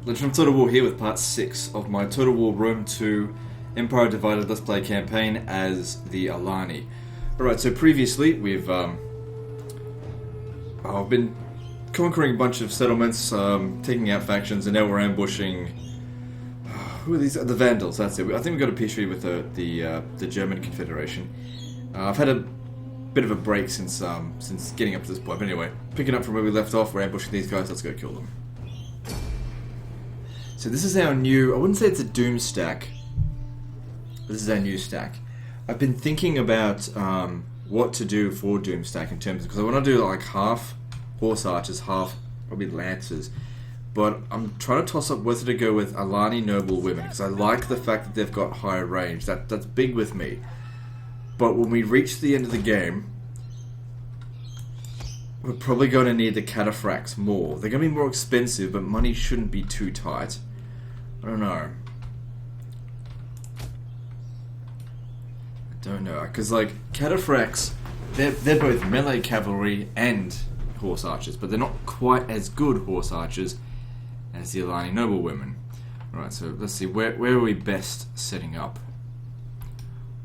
Legend of Total War here with part 6 of my Total War Rome 2 Empire Divided Let's Play campaign as the Alani. Alright, so previously I've been conquering a bunch of settlements, taking out factions, and now we're ambushing... who are these? The Vandals, that's it. I think we got a peace treaty with the German Confederation. I've had a bit of a break since getting up to this point, but anyway, picking up from where we left off, we're ambushing these guys, let's go kill them. So this is our new, I wouldn't say it's a Doom stack, this is our new stack. I've been thinking about what to do for Doom stack in terms of, because I want to do like half horse archers, half probably lancers, but I'm trying to toss up whether to go with Alani noble women, because I like the fact that they've got higher range, that's big with me. But when we reach the end of the game, we're probably going to need the cataphracts more. They're going to be more expensive, but money shouldn't be too tight. I don't know. Because like cataphracts, they're both melee cavalry and horse archers, but they're not quite as good horse archers as the Alani noble women. Alright, so let's see, where are we best setting up?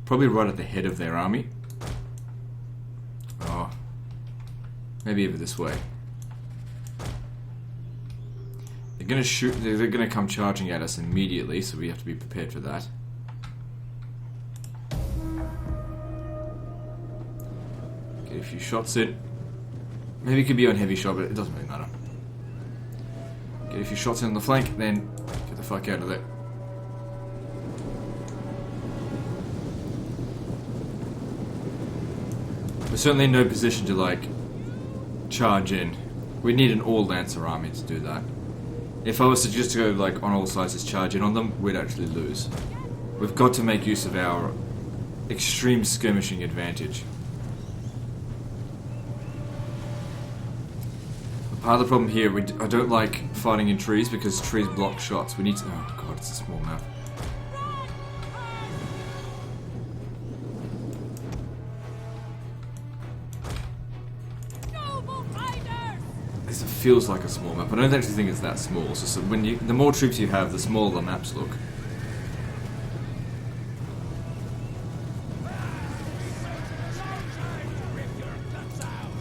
Probably right at the head of their army. Oh, maybe over this way. They're gonna shoot. They're gonna come charging at us immediately, so we have to be prepared for that. Get a few shots in. Maybe it could be on heavy shot, but it doesn't really matter. Get a few shots in on the flank, then get the fuck out of there. We're certainly in no position to like charge in. We need an all Lancer army to do that. If I was to just go like on all sides charge in on them, we'd actually lose. We've got to make use of our extreme skirmishing advantage. But part of the problem here, I don't like fighting in trees because trees block shots. We need to... oh god, it's a small map. It feels like a small map. I don't actually think it's that small. It's just that when the more troops you have, the smaller the maps look.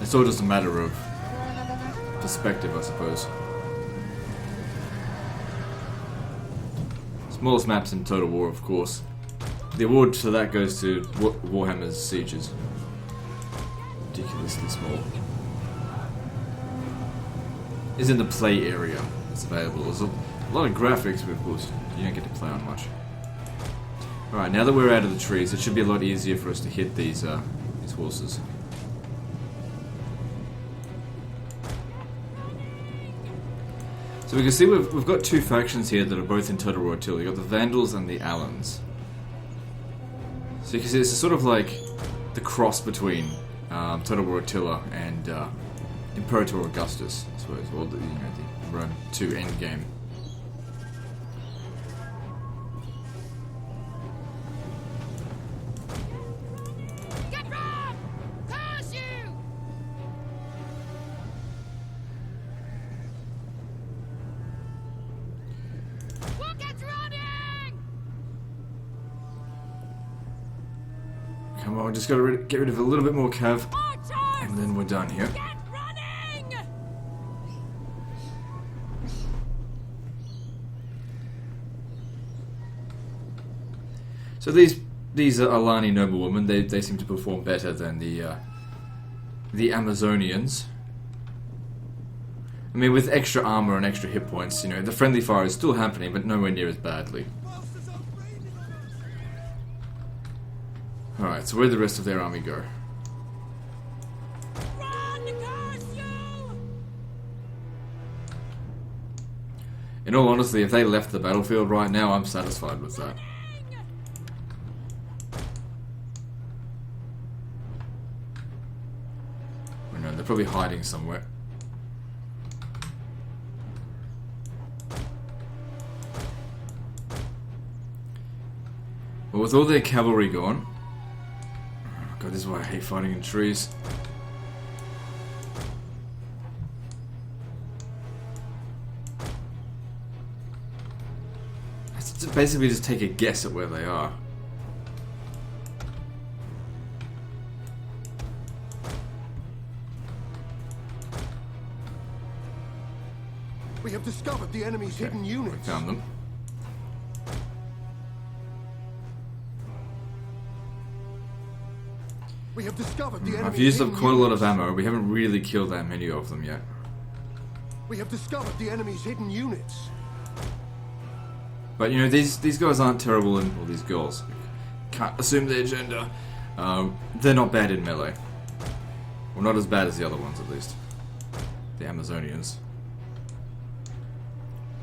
It's all just a matter of perspective, I suppose. Smallest maps in Total War, of course. The award for that goes to Warhammer's Sieges. Ridiculously small. Is in the play area that's available. There's a lot of graphics, but of course you don't get to play on much. Alright, now that we're out of the trees, it should be a lot easier for us to hit these horses. So we can see we've got two factions here that are both in Total War Attila. You've got the Vandals and the Alans. So you can see it's sort of like the cross between Total War Attila and Imperator Augustus, I suppose, or the Rome 2 endgame. Get run! Curse you! We'll get running! Come on, just gotta get rid of a little bit more cav, and then we're done here. So these Alani noblewomen, they seem to perform better than the Amazonians. I mean, with extra armor and extra hit points, you know, the friendly fire is still happening, but nowhere near as badly. Alright, so where'd the rest of their army go? In all honesty, if they left the battlefield right now, I'm satisfied with that. They're probably hiding somewhere. Well, with all their cavalry gone... oh god, this is why I hate fighting in trees. to basically just take a guess at where they are. We have discovered the enemy's hidden We units. found them. We have discovered the enemy's I've used up hidden quite a lot of units. ammo. We haven't really killed that many of them yet. We have discovered the enemy's hidden units. But you know, these guys aren't terrible in, well, these girls. Can't assume their gender. They're not bad in melee. Well, not as bad as the other ones, at least. The Amazonians.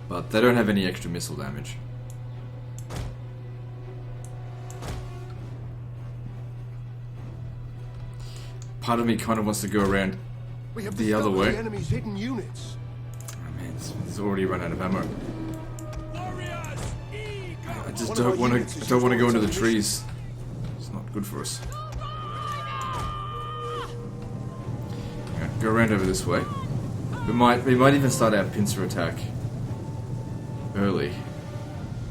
But they don't have any extra missile damage. Part of me kind of wants to go around We have the other discovered way. the enemy's hidden units. Oh man, it's already run out of ammo. I just One of don't our want units to. is I don't want to go into the using trees. It's not good for us. Yeah, go around over this way. We might even start our pincer attack early.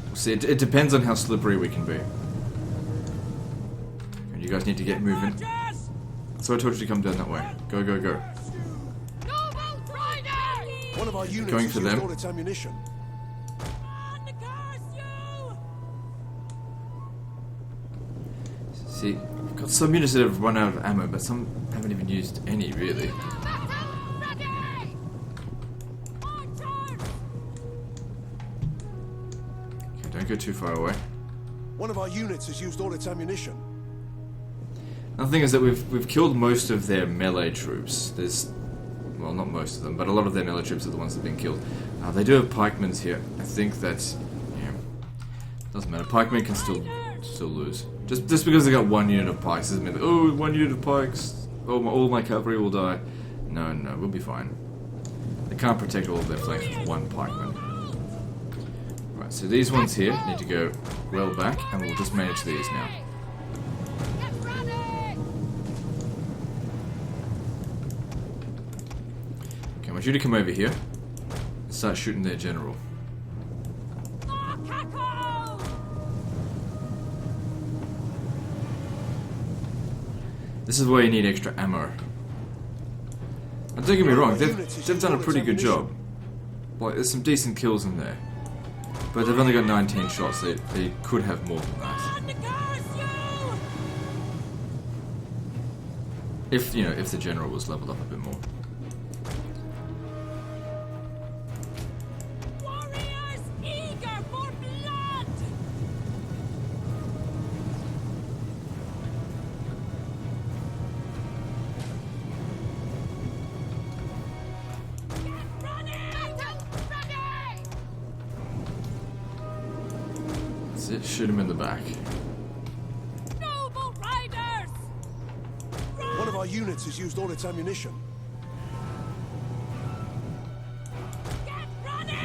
We'll see. It depends on how slippery we can be. And you guys need to get moving. So I told you to come down that way. Go, go, go. One of our units Going has for used them. all its ammunition. See, I've got some units that have run out of ammo, but some haven't even used any, really. Okay, don't go too far away. One of our units has used all its ammunition. The thing is that we've killed most of their melee troops. There's, well, not most of them, but a lot of their melee troops are the ones that have been killed. They do have pikemen here. I think that's, yeah, doesn't matter. Pikemen can still lose. Just because they got one unit of pikes doesn't mean that, oh, 1 unit of pikes, oh, all my cavalry will die. No, no, we'll be fine. They can't protect all of their flanks with one pikeman. Right, so these ones here need to go well back, and we'll just manage these now. Okay, I want you to come over here and start shooting their general. This is where you need extra ammo. And don't get me wrong, they've done a pretty good job. Like, there's some decent kills in there. But they've only got 19 shots, they could have more than that. If, you know, if the general was leveled up a bit more. Warriors eager for blood! Get running! Battle ready! That's it, shoot him in the back. Noble riders! One of our units has used all its ammunition. Get running!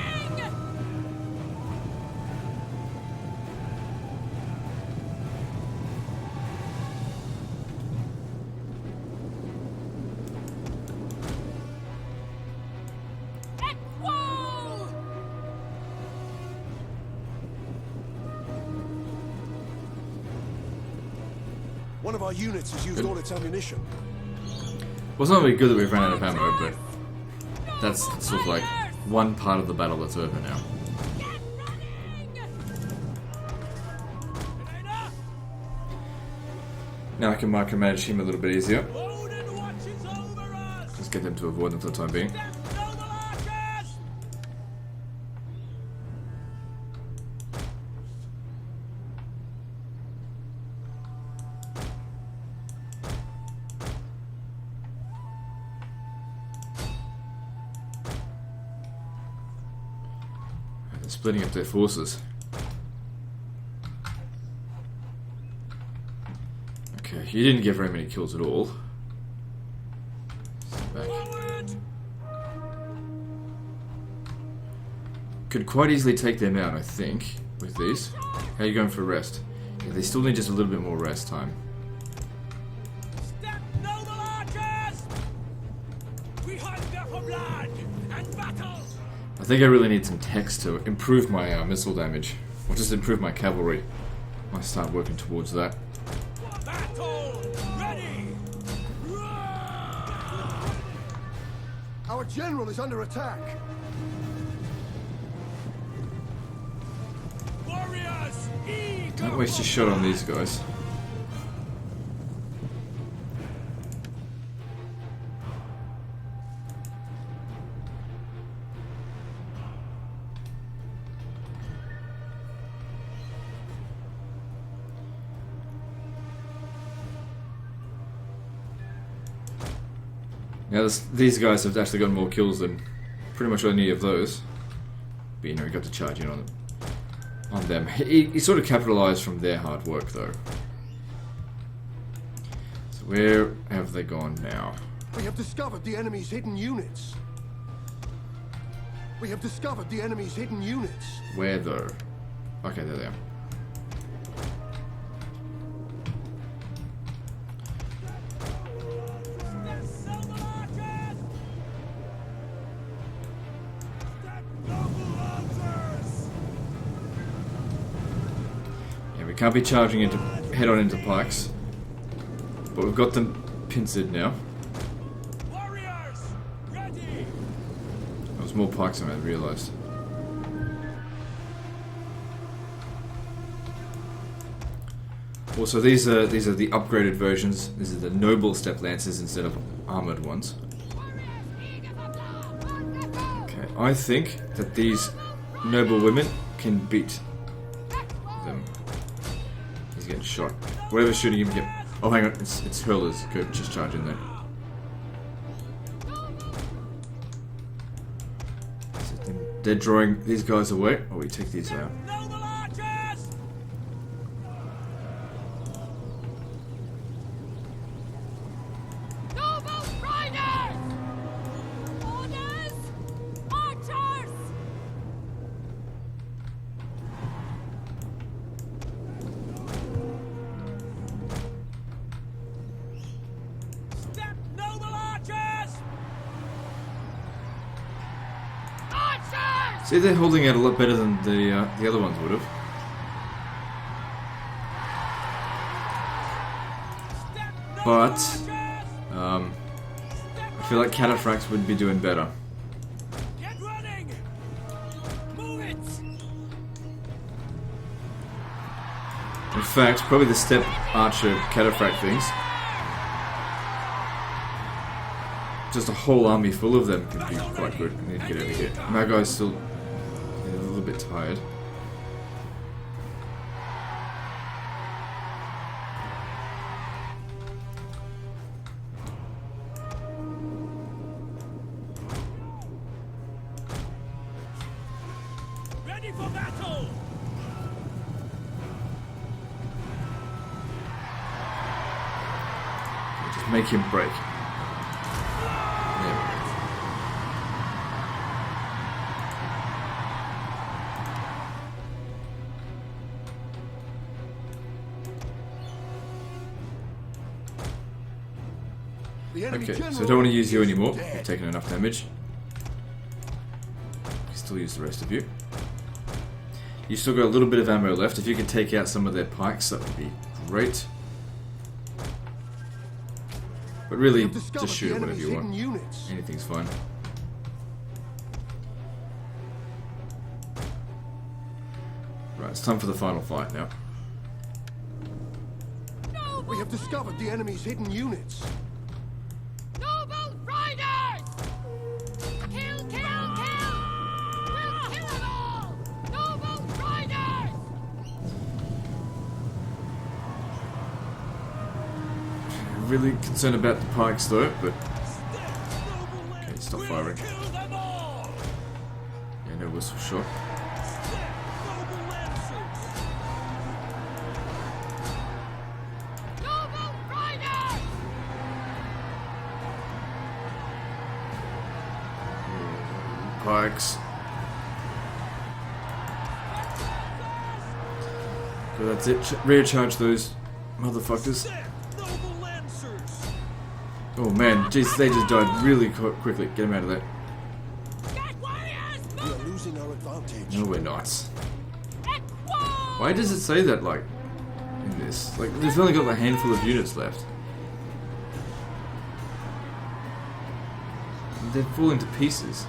Equo! One of our units has used all its ammunition. Well, it's not really good that we've run out of ammo, but that's sort of like one part of the battle that's over now. Get running! Now I can micromanage him a little bit easier. Odin watches over us! Let's get them to avoid them for the time being. Noble archers! They're splitting up their forces. Okay, you didn't get very many kills at all. Stand back. Forward! Could quite easily take them out, I think, with these. How are you going for rest? Yeah, they still need just a little bit more rest time. Step, noble archers! We hunger for blood and battle! I think I really need some text to improve my missile damage. Or just improve my cavalry. I start working towards that. Battle ready. Our general is under attack. Warriors, eager. Don't waste your shot on these guys. Now these guys have actually got more kills than pretty much any of those. But you know, he got to charge in on them. He sort of capitalized from their hard work though. So where have they gone now? We have discovered the enemy's hidden units. We have discovered the enemy's hidden units. Where though? Okay, there they are. We can't be charging into head on into pikes, but we've got them pincered now. Warriors, ready. There was more pikes than I realised. Also, these are the upgraded versions. These are the noble step lancers instead of armored ones. Okay, I think that these noble women can beat them. He's getting shot. Whatever's shooting him, get. Oh, hang on, it's hurlers. Go, just charge in there. So they're drawing these guys away. Oh, we take these out. Noble archers. Noble riders! Orders! Archers! Step, noble archers. Archers! See, they're holding out a lot better than the other ones would have. Step, noble But archers. I feel like cataphracts would be doing better. Get running. Move it. In fact, probably the step archer cataphract things. Just a whole army full of them could be quite good. I need to get over here. My guy's still a little bit tired. Ready for battle. Just make him break. There we go. The enemy Okay, general so I don't want to use you is anymore. dead. You've taken enough damage. Still use the rest of you. You still got a little bit of ammo left. If you could take out some of their pikes, that would be great. But We really, have discovered just shoot the it whatever enemy's you hidden want. units. Anything's fine. Right, it's time for the final fight now. Noble, We have discovered the enemy's hidden units. noble riders! Kill, kill, kill! We'll kill them all! Noble riders! Really concerned about the pikes though, but Step, noble lancers. okay, stop We'll firing. kill them all. Yeah, no whistle shot. Step, noble lancers. Noble riders! Pikes. Good, that's it. Recharge those motherfuckers. Step, noble lancers. Oh man, jeez, they just died really quickly. Get them out of there. Get warriors! We are losing our advantage. No, we're not. Equine! Why does it say that, like, in this? Like, they've only got a handful of units left. And they're falling to pieces.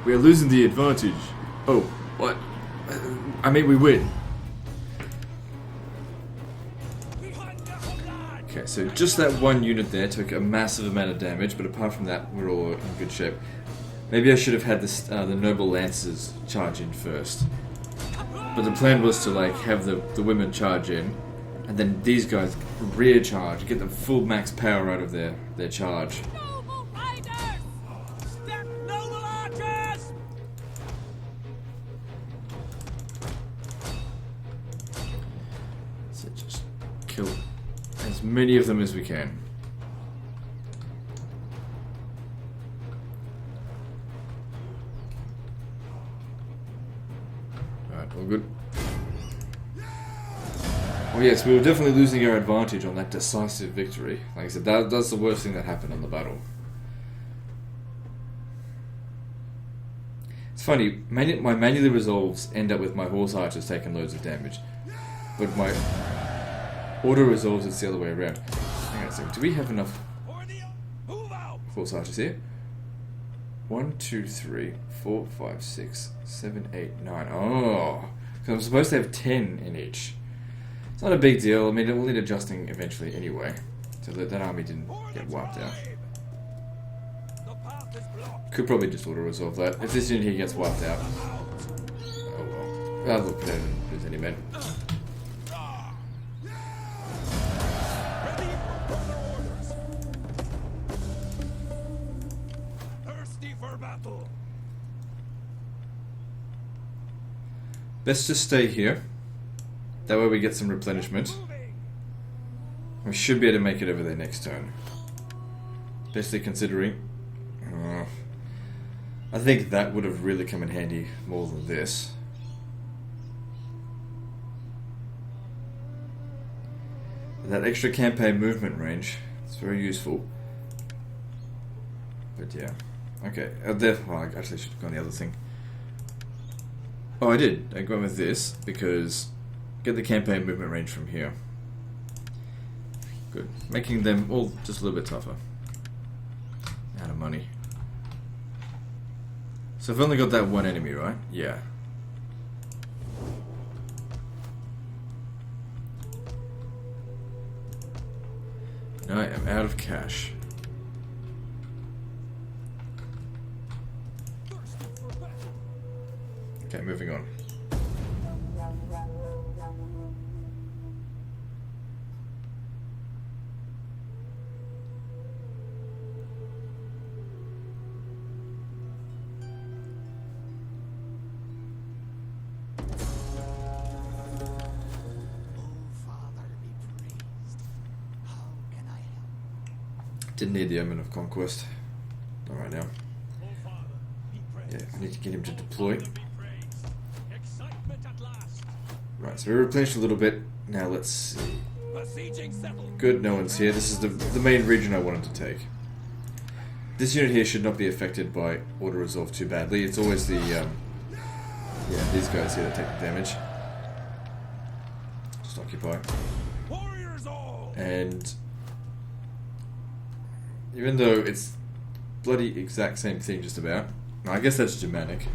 We are losing the advantage. Oh, what? I mean, we win. Okay, so just that one unit there took a massive amount of damage, but apart from that, we're all in good shape. Maybe I should have had this, the noble lancers charge in first. But the plan was to like have the women charge in, and then these guys rear charge, get the full max power out of their charge. Noble riders! Step noble archers! So just kill as many of them as we can. Alright, all good. Oh yes, we were definitely losing our advantage on that decisive victory. Like I said, that's the worst thing that happened on the battle. It's funny, my manually resolves end up with my horse archers taking loads of damage. But my auto resolves it's the other way around. Hang on a second, do we have enough Move out! horse archers here? 1, 2, 3, 4, 5, 6, 7, 8, 9. Oh, because I'm supposed to have 10 in each. It's not a big deal. I mean, it will need adjusting eventually anyway, so that army didn't get wiped out. The path is blocked. Could probably just auto-resolve that. If this unit here gets wiped out, oh well. I'll look at it and lose any men. Ready for further orders. Thirsty for battle. Best just stay here. That way we get some replenishment. Moving. We should be able to make it over there next turn. Especially considering... I think that would have really come in handy more than this. That extra campaign movement range, it's very useful. But yeah. Okay, well, I actually should have gone the other thing. Oh, I did. I went with this because get the campaign movement range from here. Good. Making them all just a little bit tougher. Out of money. So I've only got that one enemy, right? Yeah. And I am out of cash. Okay, moving on. Didn't need the Omen of Conquest. Not right now. Yeah, I need to get him to deploy. Right, so we replenished a little bit. Now let's see. Good, no one's here. This is the main region I wanted to take. This unit here should not be affected by auto-resolve too badly. It's always the, yeah, these guys here that take the damage. Just occupy. And even though it's bloody exact same thing just about. No, I guess that's Germanic.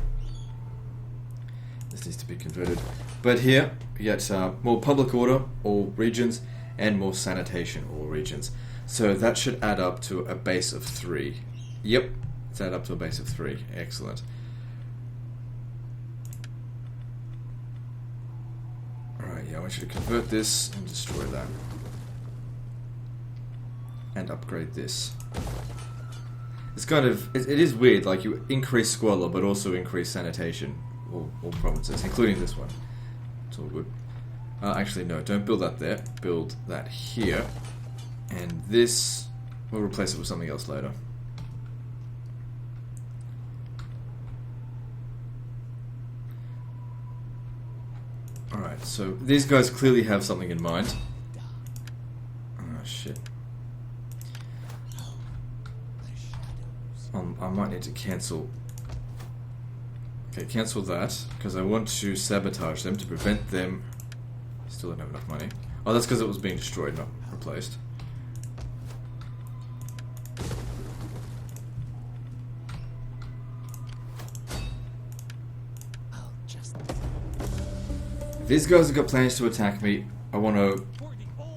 This needs to be converted. But here, we get more public order, all regions, and more sanitation, all regions. So that should add up to a base of 3. Yep, it's added up to a base of 3. Excellent. Alright, yeah, I want you to convert this and destroy that. And upgrade this. It's kind of, it is weird, like you increase squalor but also increase sanitation, all provinces, including this one. It's all good. Actually no, don't build that there, build that here, and this, we'll replace it with something else later. Alright, so these guys clearly have something in mind. Oh shit. I might need to cancel. Okay, cancel that, because I want to sabotage them to prevent them Still don't have enough money. Oh, that's because it was being destroyed, not replaced. If these guys have got plans to attack me, I want to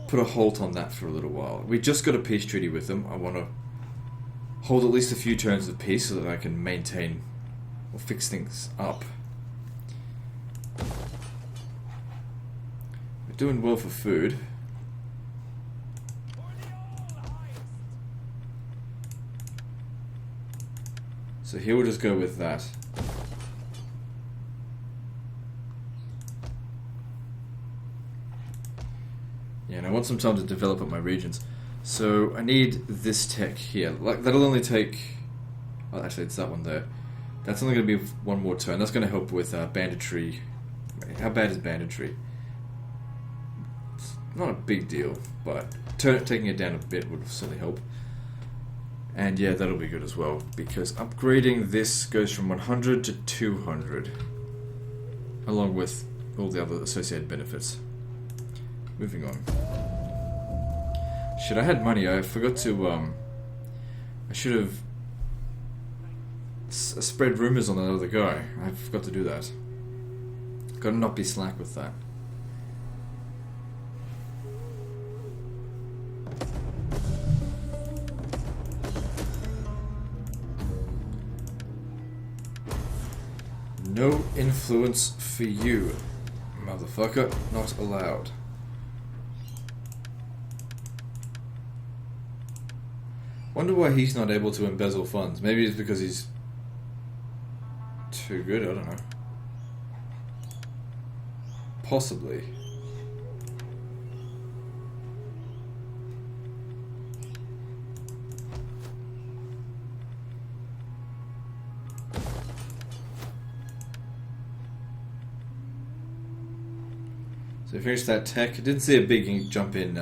put a halt on that for a little while. We just got a peace treaty with them. I want to hold at least a few turns of peace so that I can maintain or fix things up. We're doing well for food. So here we'll just go with that. Yeah, and I want some time to develop up my regions. So I need this tech here. Like that'll only take... Oh, actually it's that one there. That's only going to be one more turn. That's going to help with banditry. How bad is banditry? It's not a big deal, but taking it down a bit would certainly help. And yeah, that'll be good as well, because upgrading this goes from 100 to 200, along with all the other associated benefits. Moving on. Shit, I had money. I forgot to, I should have spread rumors on that other guy. I forgot to do that. Gotta not be slack with that. No influence for you, motherfucker. Not allowed. Wonder why he's not able to embezzle funds. Maybe it's because he's too good, I don't know. Possibly. So we finished that tech. I didn't see a big jump in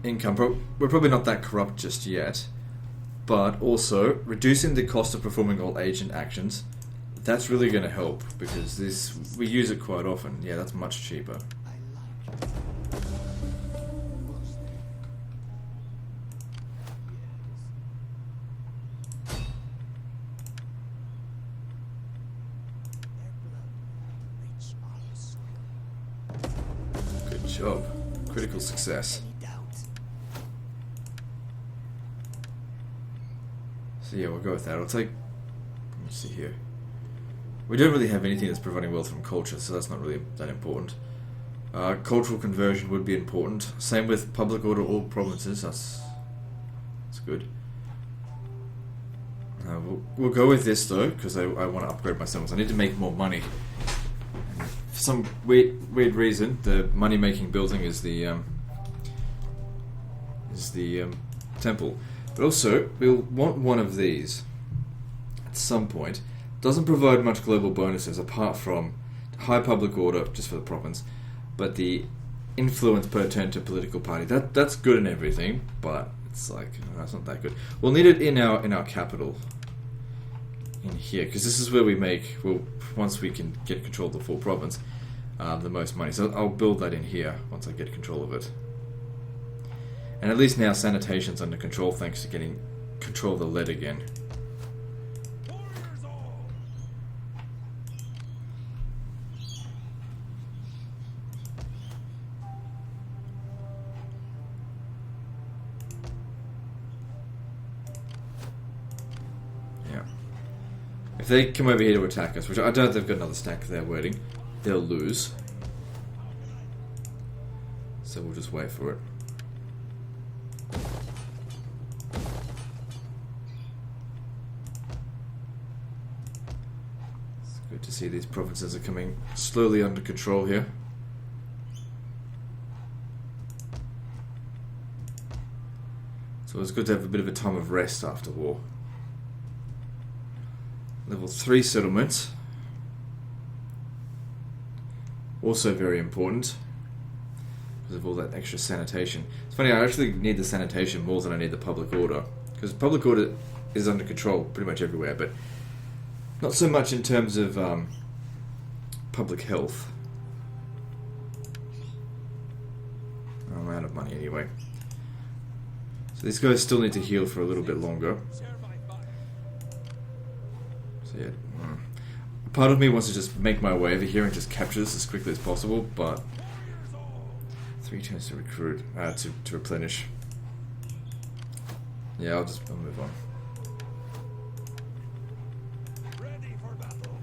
income. We're probably not that corrupt just yet, but also reducing the cost of performing all agent actions. That's really going to help because we use it quite often. Yeah, that's much cheaper. Good job. Critical success. So yeah, we'll go with that. I'll take... Let me see here. We don't really have anything that's providing wealth from culture, so that's not really that important. Cultural conversion would be important. Same with public order all provinces. That's good. We'll go with this though, because I want to upgrade my symbols. I need to make more money. For some weird reason, the money-making building is the temple. But also, we'll want one of these at some point. Doesn't provide much global bonuses apart from high public order, just for the province, but the influence per turn to political party. That's good and everything, but it's like that's not that good. We'll need it in our capital, in here, because this is where we make, well, once we can get control of the full province, the most money. So I'll build that in here once I get control of it. And at least now sanitation's under control thanks to getting control of the lead again. Yeah. If they come over here to attack us, which I doubt they've got another stack there waiting, they'll lose. So we'll just wait for it. Good to see these provinces are coming slowly under control here. So it's good to have a bit of a time of rest after war. Level 3 settlement. Also very important because of all that extra sanitation. It's funny, I actually need the sanitation more than I need the public order, because public order is under control pretty much everywhere, but Not so much in terms of public health. I'm out of money anyway. So these guys still need to heal for a little bit longer. So yeah, part of me wants to just make my way over here and just capture this as quickly as possible, but 3 turns to recruit, to replenish. Yeah, I'll move on. Ready for battle.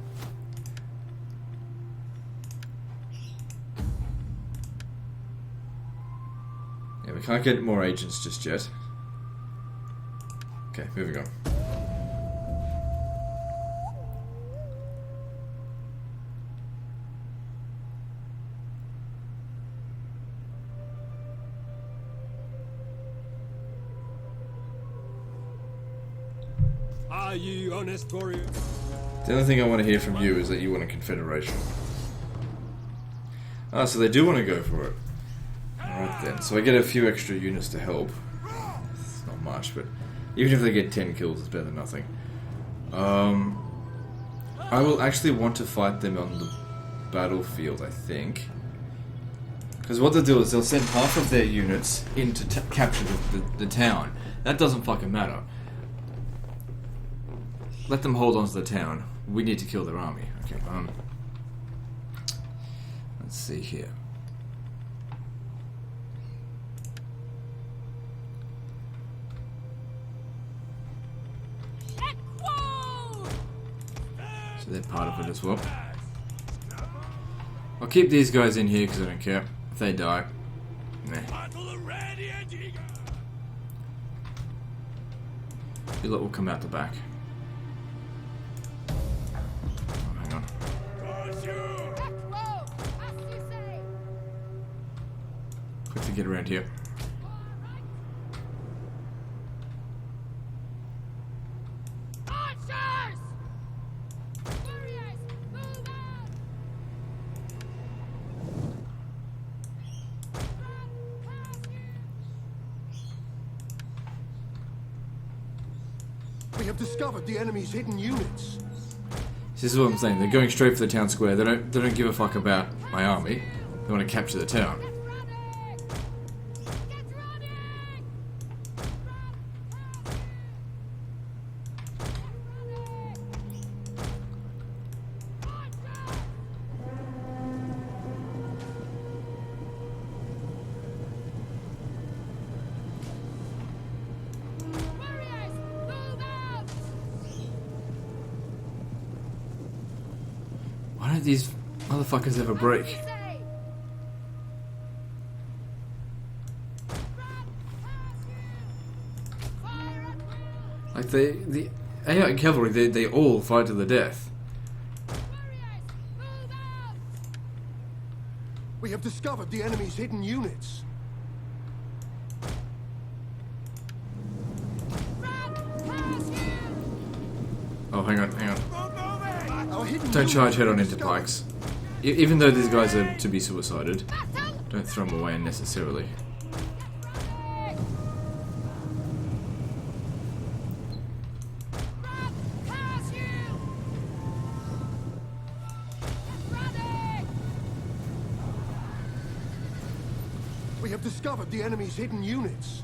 Yeah, we can't get more agents just yet. Okay, moving on. Are ye honest warriors? The only thing I want to hear from you is that you want a confederation. Ah, so they do want to go for it. Alright then, so I get a few extra units to help. It's not much, but even if they get 10 kills, it's better than nothing. I will actually want to fight them on the battlefield, I think. Because what they'll do is they'll send half of their units in to capture the town. That doesn't fucking matter. Let them hold on to the town. We need to kill their army. Okay, let's see here. So they're part of it as well. I'll keep these guys in here because I don't care. If they die, meh. You lot will come out the back. Quickly get around here. Archers! Warriors, move out! We have discovered the enemy's hidden units. This is what I'm saying. They're going straight for the town square. They don't give a fuck about my army. They want to capture the town. Why don't these motherfuckers ever break? Like the AI cavalry, they all fight to the death. We have discovered the enemy's hidden units. Oh, hang on. Our hidden Don't charge units head on were into discovered. pikes. Even though these guys are to be suicided, don't throw them away unnecessarily. We have discovered the enemy's hidden units.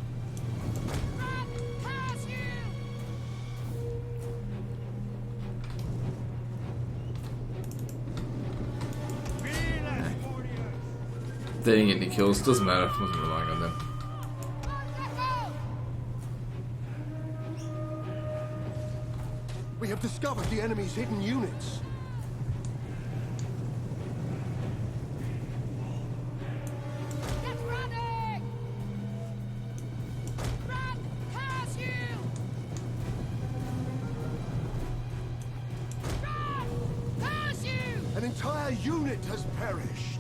They didn't get any kills, doesn't matter, I wasn't relying on them. We have discovered the enemy's hidden units. Get ready! Grab past you! Grab past you! An entire unit has perished.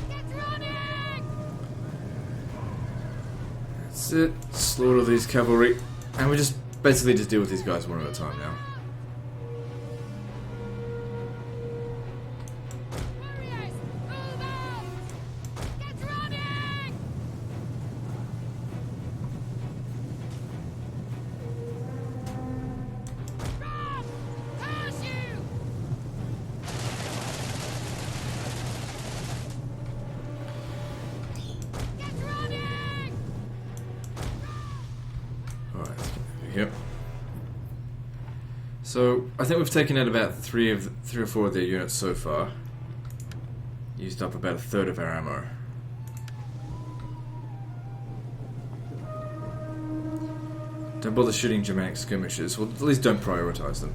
Get running! That's it. Slaughter these cavalry. And we just basically just deal with these guys one at a time now. Warriors, move out! Get running! here. So I think we've taken out about three or four of their units so far. Used up about a third of our ammo. Don't bother shooting Germanic skirmishers. Well, at least don't prioritize them.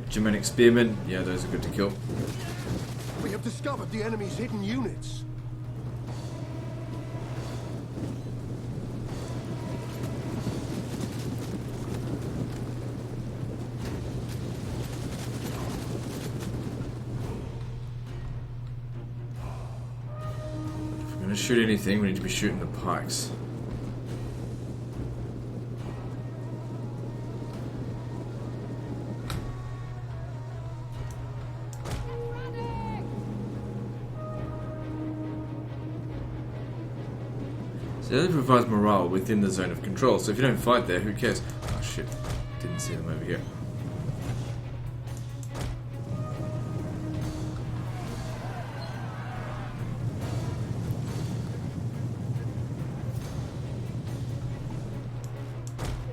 Germanic spearmen, yeah, those are good to kill. We have discovered the enemy's hidden units. If we're going to shoot anything, we need to be shooting the pikes. So that provides morale within the zone of control, so if you don't fight there, who cares? Oh shit, didn't see them over here.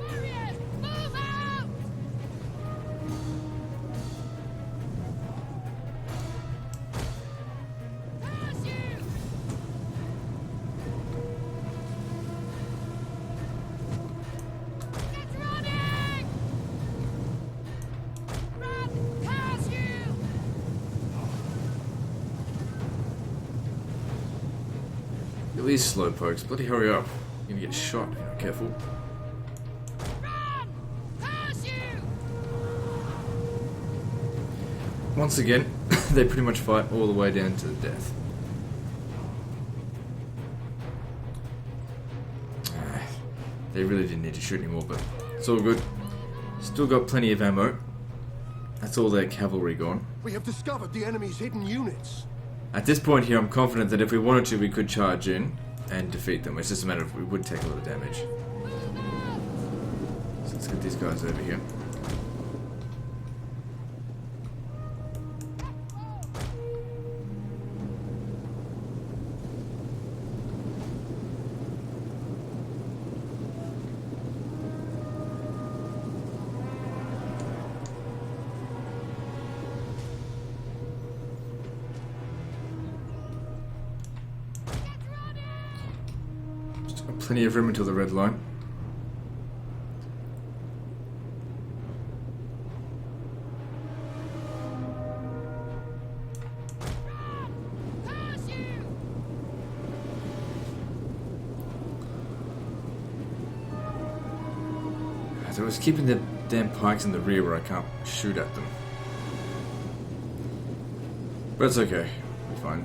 Warriors, move out! Parachute! Get running! Run! Parachute! Look at these slowpokes, bloody hurry up. You're gonna get shot if you're not careful. Run! Parachute! Once again, they pretty much fight all the way down to the death. They really didn't need to shoot anymore, but it's all good. Still got plenty of ammo. That's all their cavalry gone. We have discovered the enemy's hidden units. At this point here, I'm confident that if we wanted to, we could charge in and defeat them. It's just a matter of we would take a lot of damage. So let's get these guys over here. Just got plenty of room until the red line. Parachute! So I was keeping the damn pikes in the rear where I can't shoot at them. But it's okay. We'll be fine.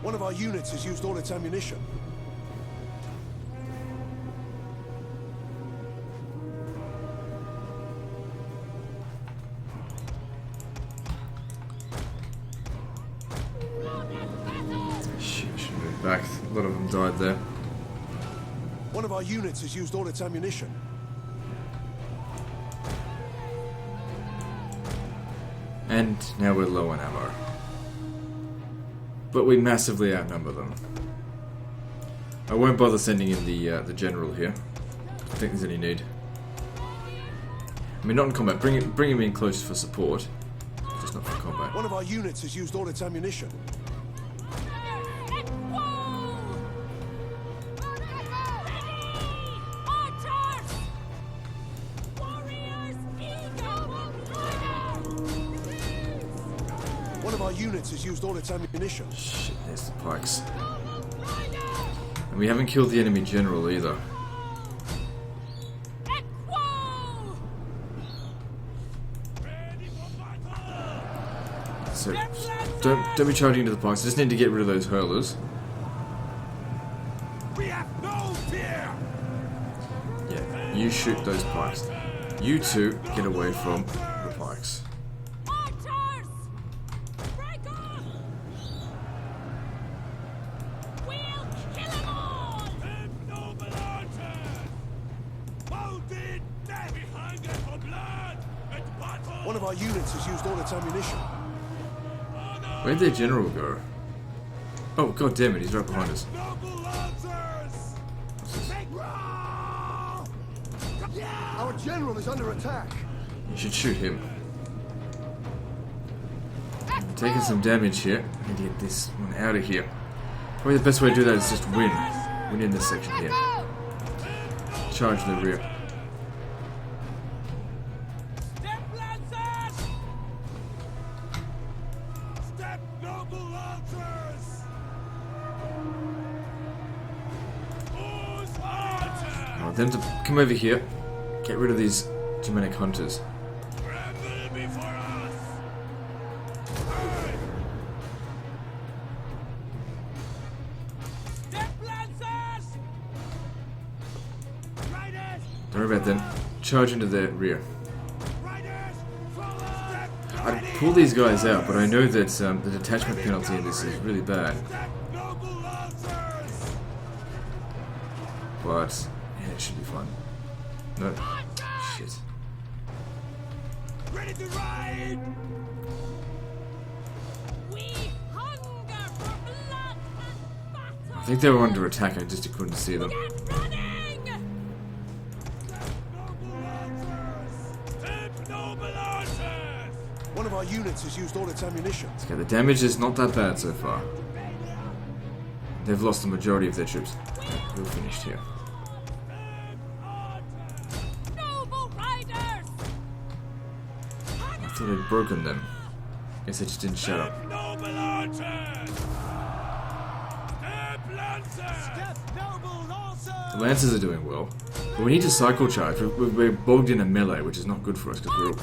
One of our units has used all its ammunition. Shit, I should move back. A lot of them died there. One of our units has used all its ammunition. And now we're low on ammo. But we massively outnumber them. I won't bother sending in the general here. I don't think there's any need. I mean, not in combat. Bring him in close for support, just not for combat. One of our units has used all its ammunition. One of our units has used all its ammunition. Shit, there's the pikes. And we haven't killed the enemy general either. So don't be charging into the pikes. I just need to get rid of those hurlers. We have no fear! Yeah, you shoot those pikes. You two get away from the pikes. Archers! Break off! We'll kill them all! Them noble archers! Wounded, they hunger for blood! One of our units has used all its ammunition. Where'd their general go? Oh, god damn it, he's right behind us. Our general is under attack. You should shoot him. I'm taking some damage here. I need to get this one out of here. Probably the best way to do that is just win. Win in this section here. Charge the rear. Step lancers! Step noble lancers! Who's archers? I want them to come over here. Get rid of these Germanic hunters. Tremble before us! Step lancers! Riders! Don't worry about them. Charge into their rear. Riders! Follow! I'd pull these guys out, but I know that the detachment penalty in this is really bad. Step noble lancers! But yeah, it should be fun. No. Shit. Ready to ride! We hunger for blood and battle. I think they were under attack, I just couldn't see them. Get running! Noble lancers! Step noble lancers! One of our units has used all its ammunition. Okay, the damage is not that bad so far. They've lost the majority of their troops. Okay, we're finished here. Noble riders! I thought I'd broken them. Guess I just didn't shut up. Step noble archers! Step lancers! Step noble lancers! The Lancers are doing well. But we need to cycle charge. We're bogged in a melee, which is not good for us because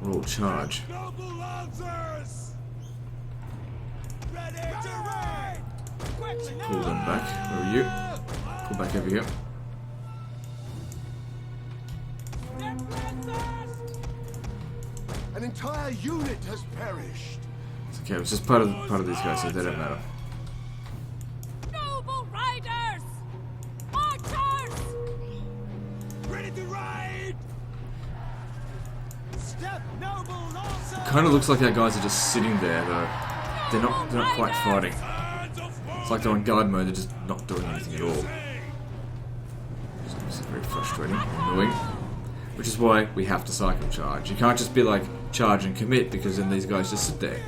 we're all charge. Noble lancers! Ready to ride! Quickly now! Pull them back. Where are you? Pull back over here. Step lancers! An entire unit has perished. It's okay, it's just part of these guys, so they don't matter. Noble riders! Archers! Ready to ride! Step noble lancers! Kind of looks like our guys are just sitting there, though. They're not quite fighting. Hands of It's like they're on guard mode. They're just not doing anything at all. It's very frustrating, and annoying. Which is why we have to cycle charge. You can't just be like charge and commit because then these guys just sit there.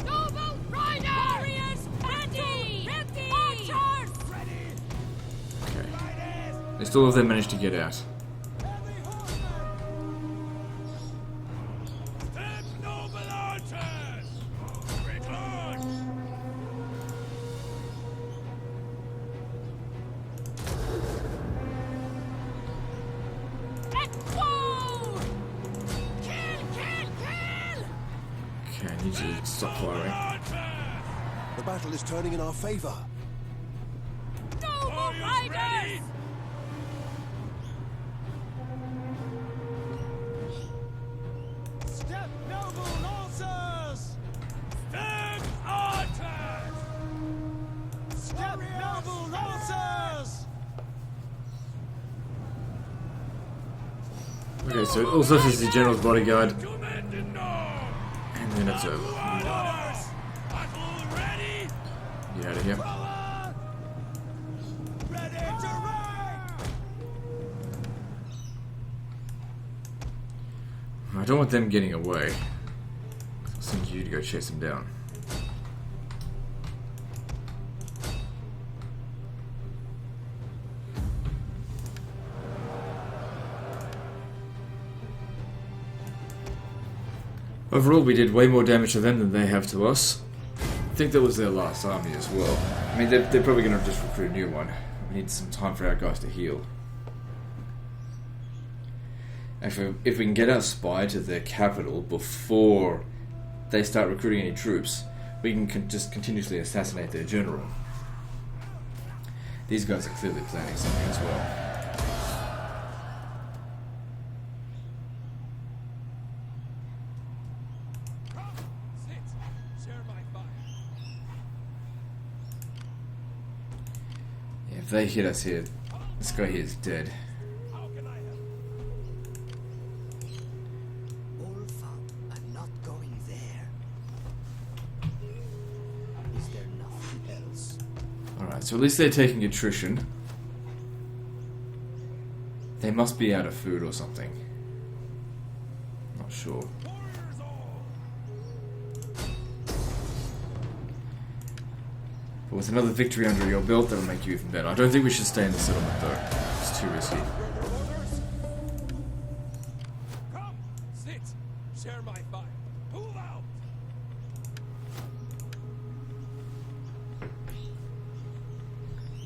Noble riders! Warriors ready! Ready! Archers! Okay. At least all of them managed to get out. Step noble archers! Recharge! Equo! Kill! Kill! Kill! Okay, I need you to stop firing. The battle is turning in our favor. Noble Warriors riders! ready! Step noble lancers! Step archers! Step noble lancers! Okay, so all this is the general's bodyguard, Command and know! and then it's over. Orders! Battle ready! Get out of here. Forward! Ready to ride! I don't want them getting away. I'll send you to go chase them down. Overall, we did way more damage to them than they have to us. I think that was their last army as well. I mean, they're probably going to just recruit a new one. We need some time for our guys to heal. If we can get our spy to their capital before they start recruiting any troops, we can just continuously assassinate their general. These guys are clearly planning something as well. Sit. Share my fire. Yeah, if they hit us here, this guy here is dead. How can I help? So at least they're taking attrition. They must be out of food or something. Not sure. But with another victory under your belt, that'll make you even better. I don't think we should stay in the settlement though. It's too risky. Come, sit, share my fire. Move out.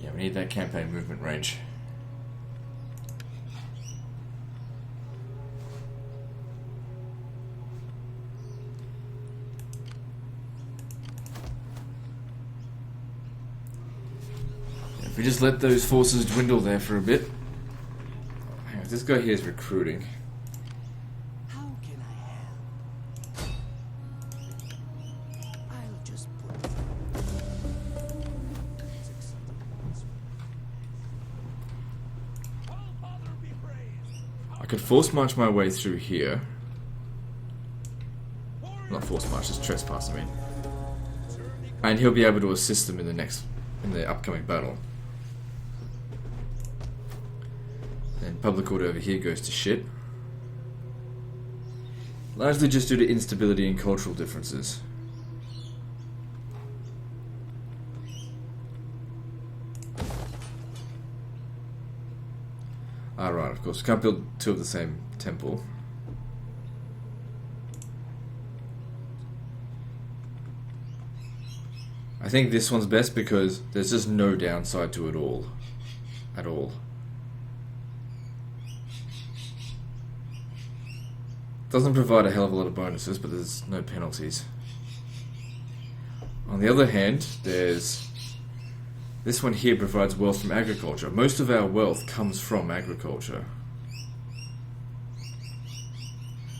Yeah, we need that campaign movement range. If we just let those forces dwindle there for a bit. Hang on, this guy here is recruiting. How can I help? I'll just put. All father be praised. I could force march my way through here. Not force march, just trespass, I mean. And he'll be able to assist them in the upcoming battle. And public order over here goes to shit. Largely just due to instability and cultural differences. Right, of course, we can't build two of the same temple. I think this one's best because there's just no downside to it all. At all. Doesn't provide a hell of a lot of bonuses, but there's no penalties. On the other hand, there's... This one here provides wealth from agriculture. Most of our wealth comes from agriculture.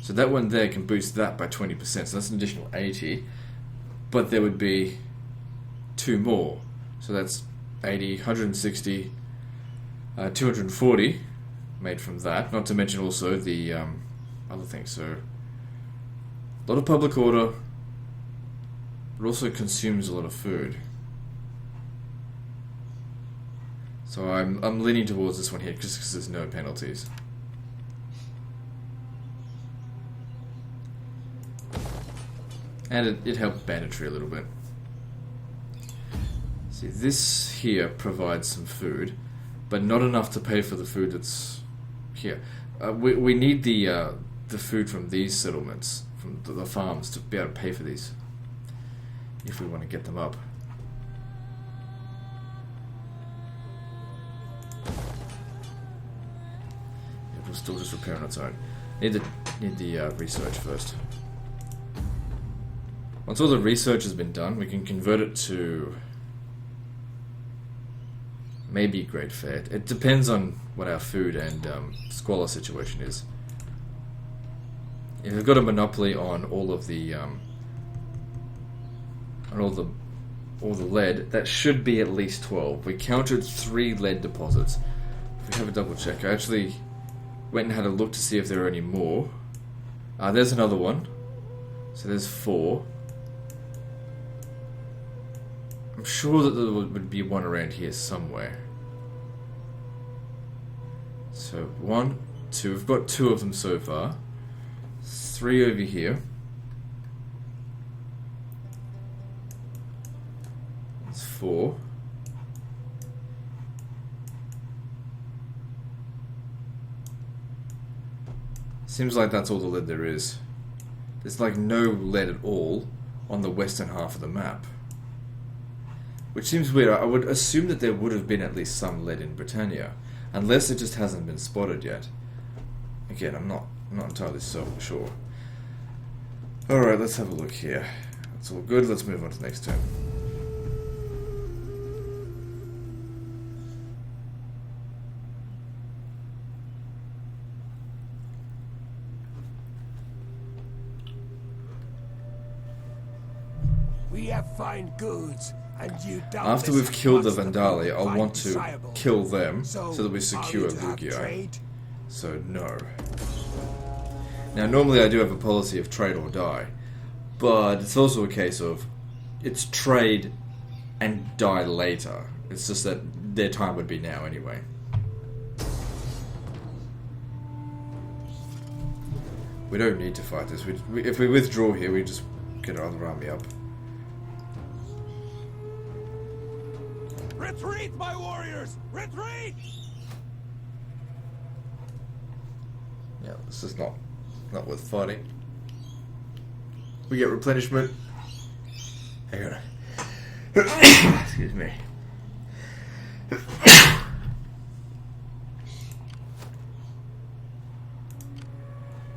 So that one there can boost that by 20%, so that's an additional 80. But there would be two more. So that's 80, 160, 240 made from that. Not to mention also the other things. So a lot of public order, but also consumes a lot of food. So I'm leaning towards this one here just because there's no penalties. And it helped banditry a little bit. See, this here provides some food, but not enough to pay for the food that's here. We need the food from these settlements, from the farms, to be able to pay for these, if we want to get them up. It will still just repair on its own. Need the research first. Once all the research has been done, we can convert it to maybe great fare. It depends on what our food and squalor situation is. If we've got a monopoly on all of the all the lead, that should be at least 12. We counted 3 lead deposits. If we have a double check, I actually went and had a look to see if there are any more. There's another one. So there's 4. I'm sure that there would be one around here somewhere. So 1, 2. We've got 2 of them so far. 3 over here. That's 4. Seems like that's all the lead there is. There's like no lead at all on the western half of the map. Which seems weird. I would assume that there would have been at least some lead in Britannia. Unless it just hasn't been spotted yet. Again, I'm not entirely so sure. Alright, let's have a look here. That's all good. Let's move on to the next turn. We have fine goods, and you After we've killed the Vandali, I'll want to kill them so that we secure Lugia. So no. Now normally I do have a policy of trade or die, but it's also a case of it's trade and die later. It's just that their time would be now anyway. We don't need to fight this. If we withdraw here, we just get our other army up. Retreat, my warriors! Retreat! Yeah, this is not worth fighting. We get replenishment. Hang on. Excuse me. For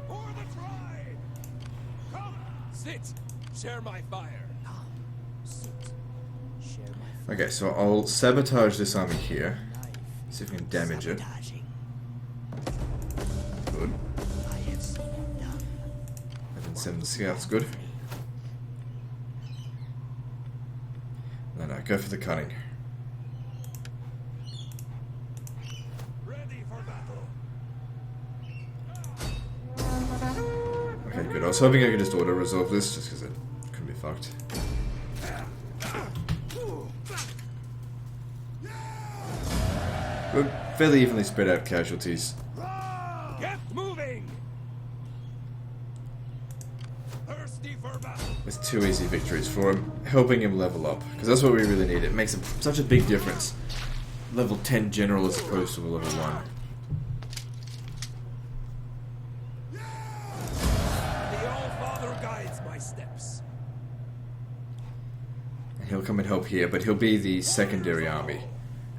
the tribe! Come, sit, share my fire. Okay, so I'll sabotage this army here. See if we can damage it. Good. And then send the scouts, good. No, go for the cunning. Ready for battle. Okay, good. I was hoping I could just auto-resolve this, just because it could be fucked. Good. Fairly evenly spread out casualties. Get moving! Thirsty for battle. With 2 easy victories for him, helping him level up. Because that's what we really need. It makes such a big difference. Level 10 general as opposed to a level 1. The All-Father guides my steps. And he'll come and help here, but he'll be the secondary army.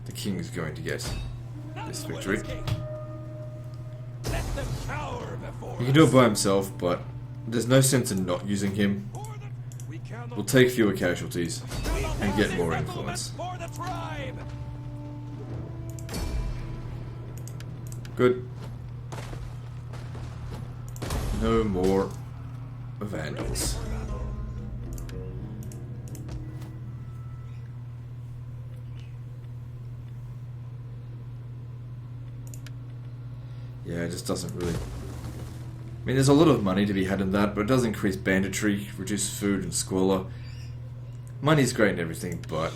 The king's going to get this victory. Let them cower before He can do it by himself, but there's no sense in not using him. we cannot We'll take fewer casualties and get more influence. for the tribe. Good. No more vandals. Yeah, it just doesn't really... I mean, there's a lot of money to be had in that, but it does increase banditry, reduce food and squalor. Money's great and everything, but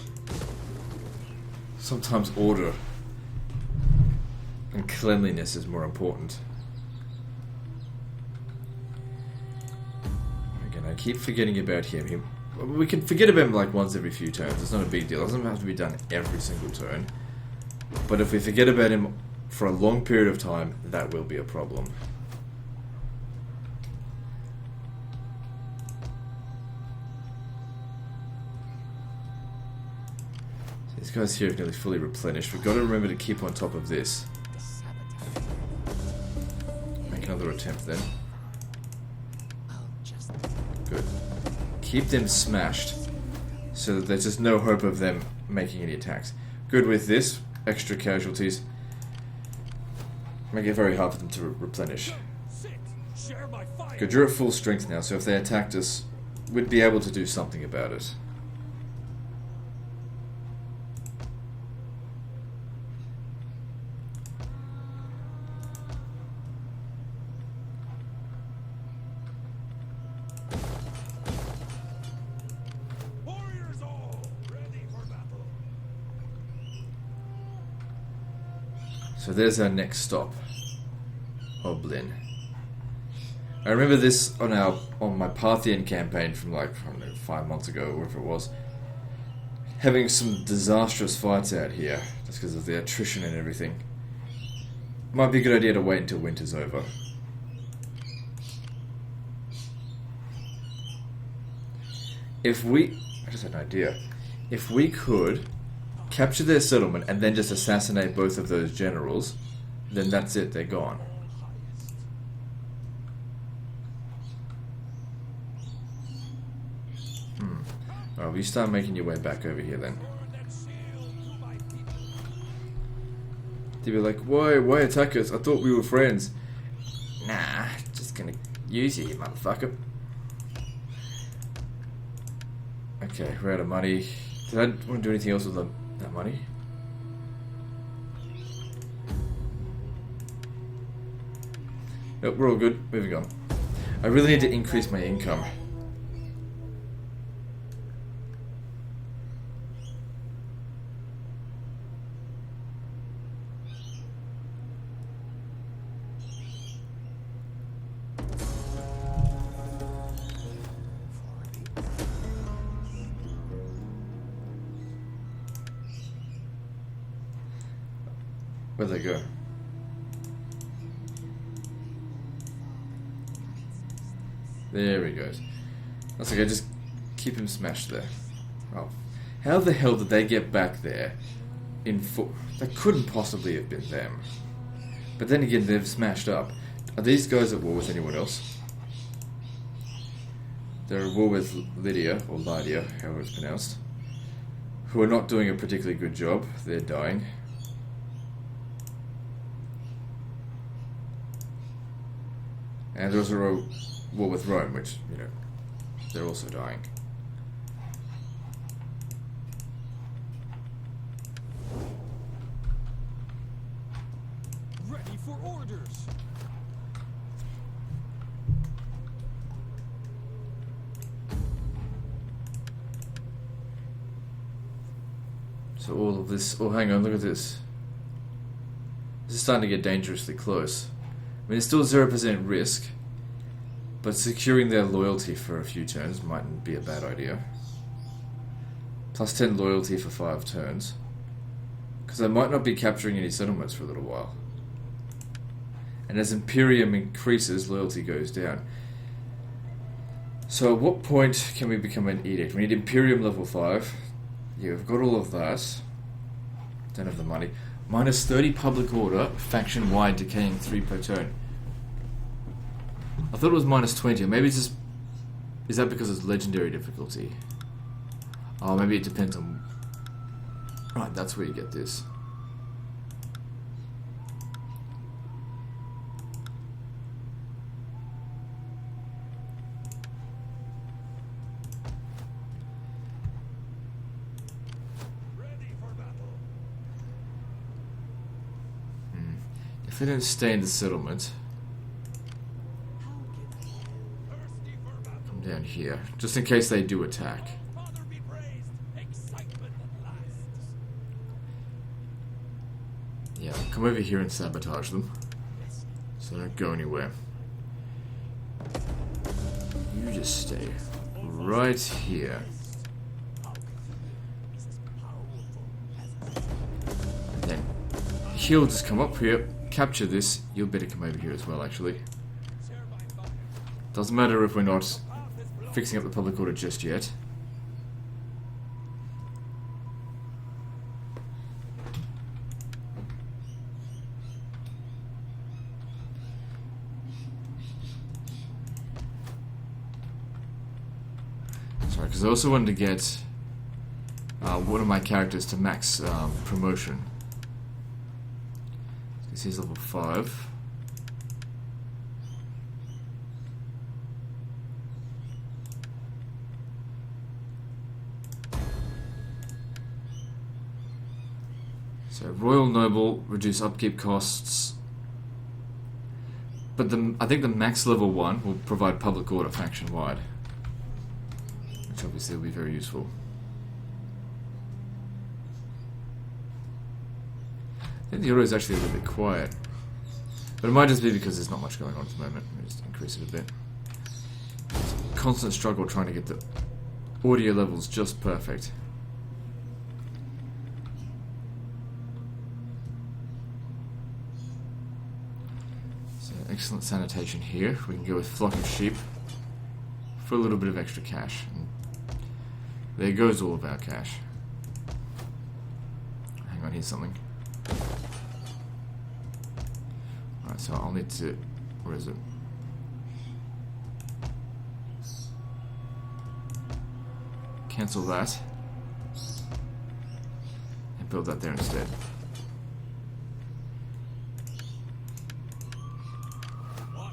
sometimes order and cleanliness is more important. Again, I keep forgetting about him. We can forget about him like once every few turns. It's not a big deal. It doesn't have to be done every single turn. But if we forget about him for a long period of time, that will be a problem. So these guys here have nearly fully replenished. We've got to remember to keep on top of this. Make another attempt then. Good. Keep them smashed so that there's just no hope of them making any attacks. Good with this. Extra casualties. Make it very hard for them to replenish. Sit, share my fire. Good, you're at full strength now, so if they attacked us, we'd be able to do something about it. Warriors all, ready for battle. So there's our next stop. Oblin. I remember this on my Parthian campaign from like, I don't know, 5 months ago, or whatever it was. Having some disastrous fights out here, just because of the attrition and everything. Might be a good idea to wait until winter's over. I just had an idea. If we could capture their settlement and then just assassinate both of those generals, then that's it, they're gone. Alright, you start making your way back over here then. They'd be like, why attack us? I thought we were friends. Nah, just gonna use you, motherfucker. Okay, we're out of money. Did I want to do anything else with that money? Nope, we're all good. Moving on. I really need to increase my income. Where'd they go? There he goes. That's okay, just keep him smashed there. Oh. How the hell did they get back there in full? That couldn't possibly have been them. But then again, they've smashed up. Are these guys at war with anyone else? They're at war with Lydia, or Lydia, however it's pronounced, who are not doing a particularly good job. They're dying. And there's a war with Rome, which, you know, they're also dying. Ready for orders. So all of this... Oh, hang on, look at this. This is starting to get dangerously close. I mean, it's still 0% risk, but securing their loyalty for a few turns mightn't be a bad idea. Plus 10 loyalty for 5 turns. Because they might not be capturing any settlements for a little while. And as Imperium increases, loyalty goes down. So at what point can we become an edict? We need Imperium level 5. Yeah, we've got all of that. Don't have the money. Minus 30 public order, faction-wide decaying 3 per turn. I thought it was minus 20, or maybe it's just... Is that because it's legendary difficulty? Oh, maybe it depends on... Right, that's where you get this. If they don't stay in the settlement... Come down here, just in case they do attack. Father be praised. Excitement at last. Yeah, come over here and sabotage them. So they don't go anywhere. You just stay right here. And then he'll just come up here, capture this. You'll better come over here as well, actually. Doesn't matter if we're not fixing up the public order just yet. Sorry, because I also wanted to get one of my characters to max promotion. This is level 5. So Royal Noble, reduce upkeep costs. But I think the max level 1 will provide public order faction wide. Which obviously will be very useful. I think the order is actually a little bit quiet. But it might just be because there's not much going on at the moment. Let me just increase it a bit. It's a constant struggle trying to get the audio levels just perfect. So excellent sanitation here. We can go with flock of sheep for a little bit of extra cash. And there goes all of our cash. Hang on, here's something. Alright, so I'll need to... Where is it? Cancel that. And build that there instead. What?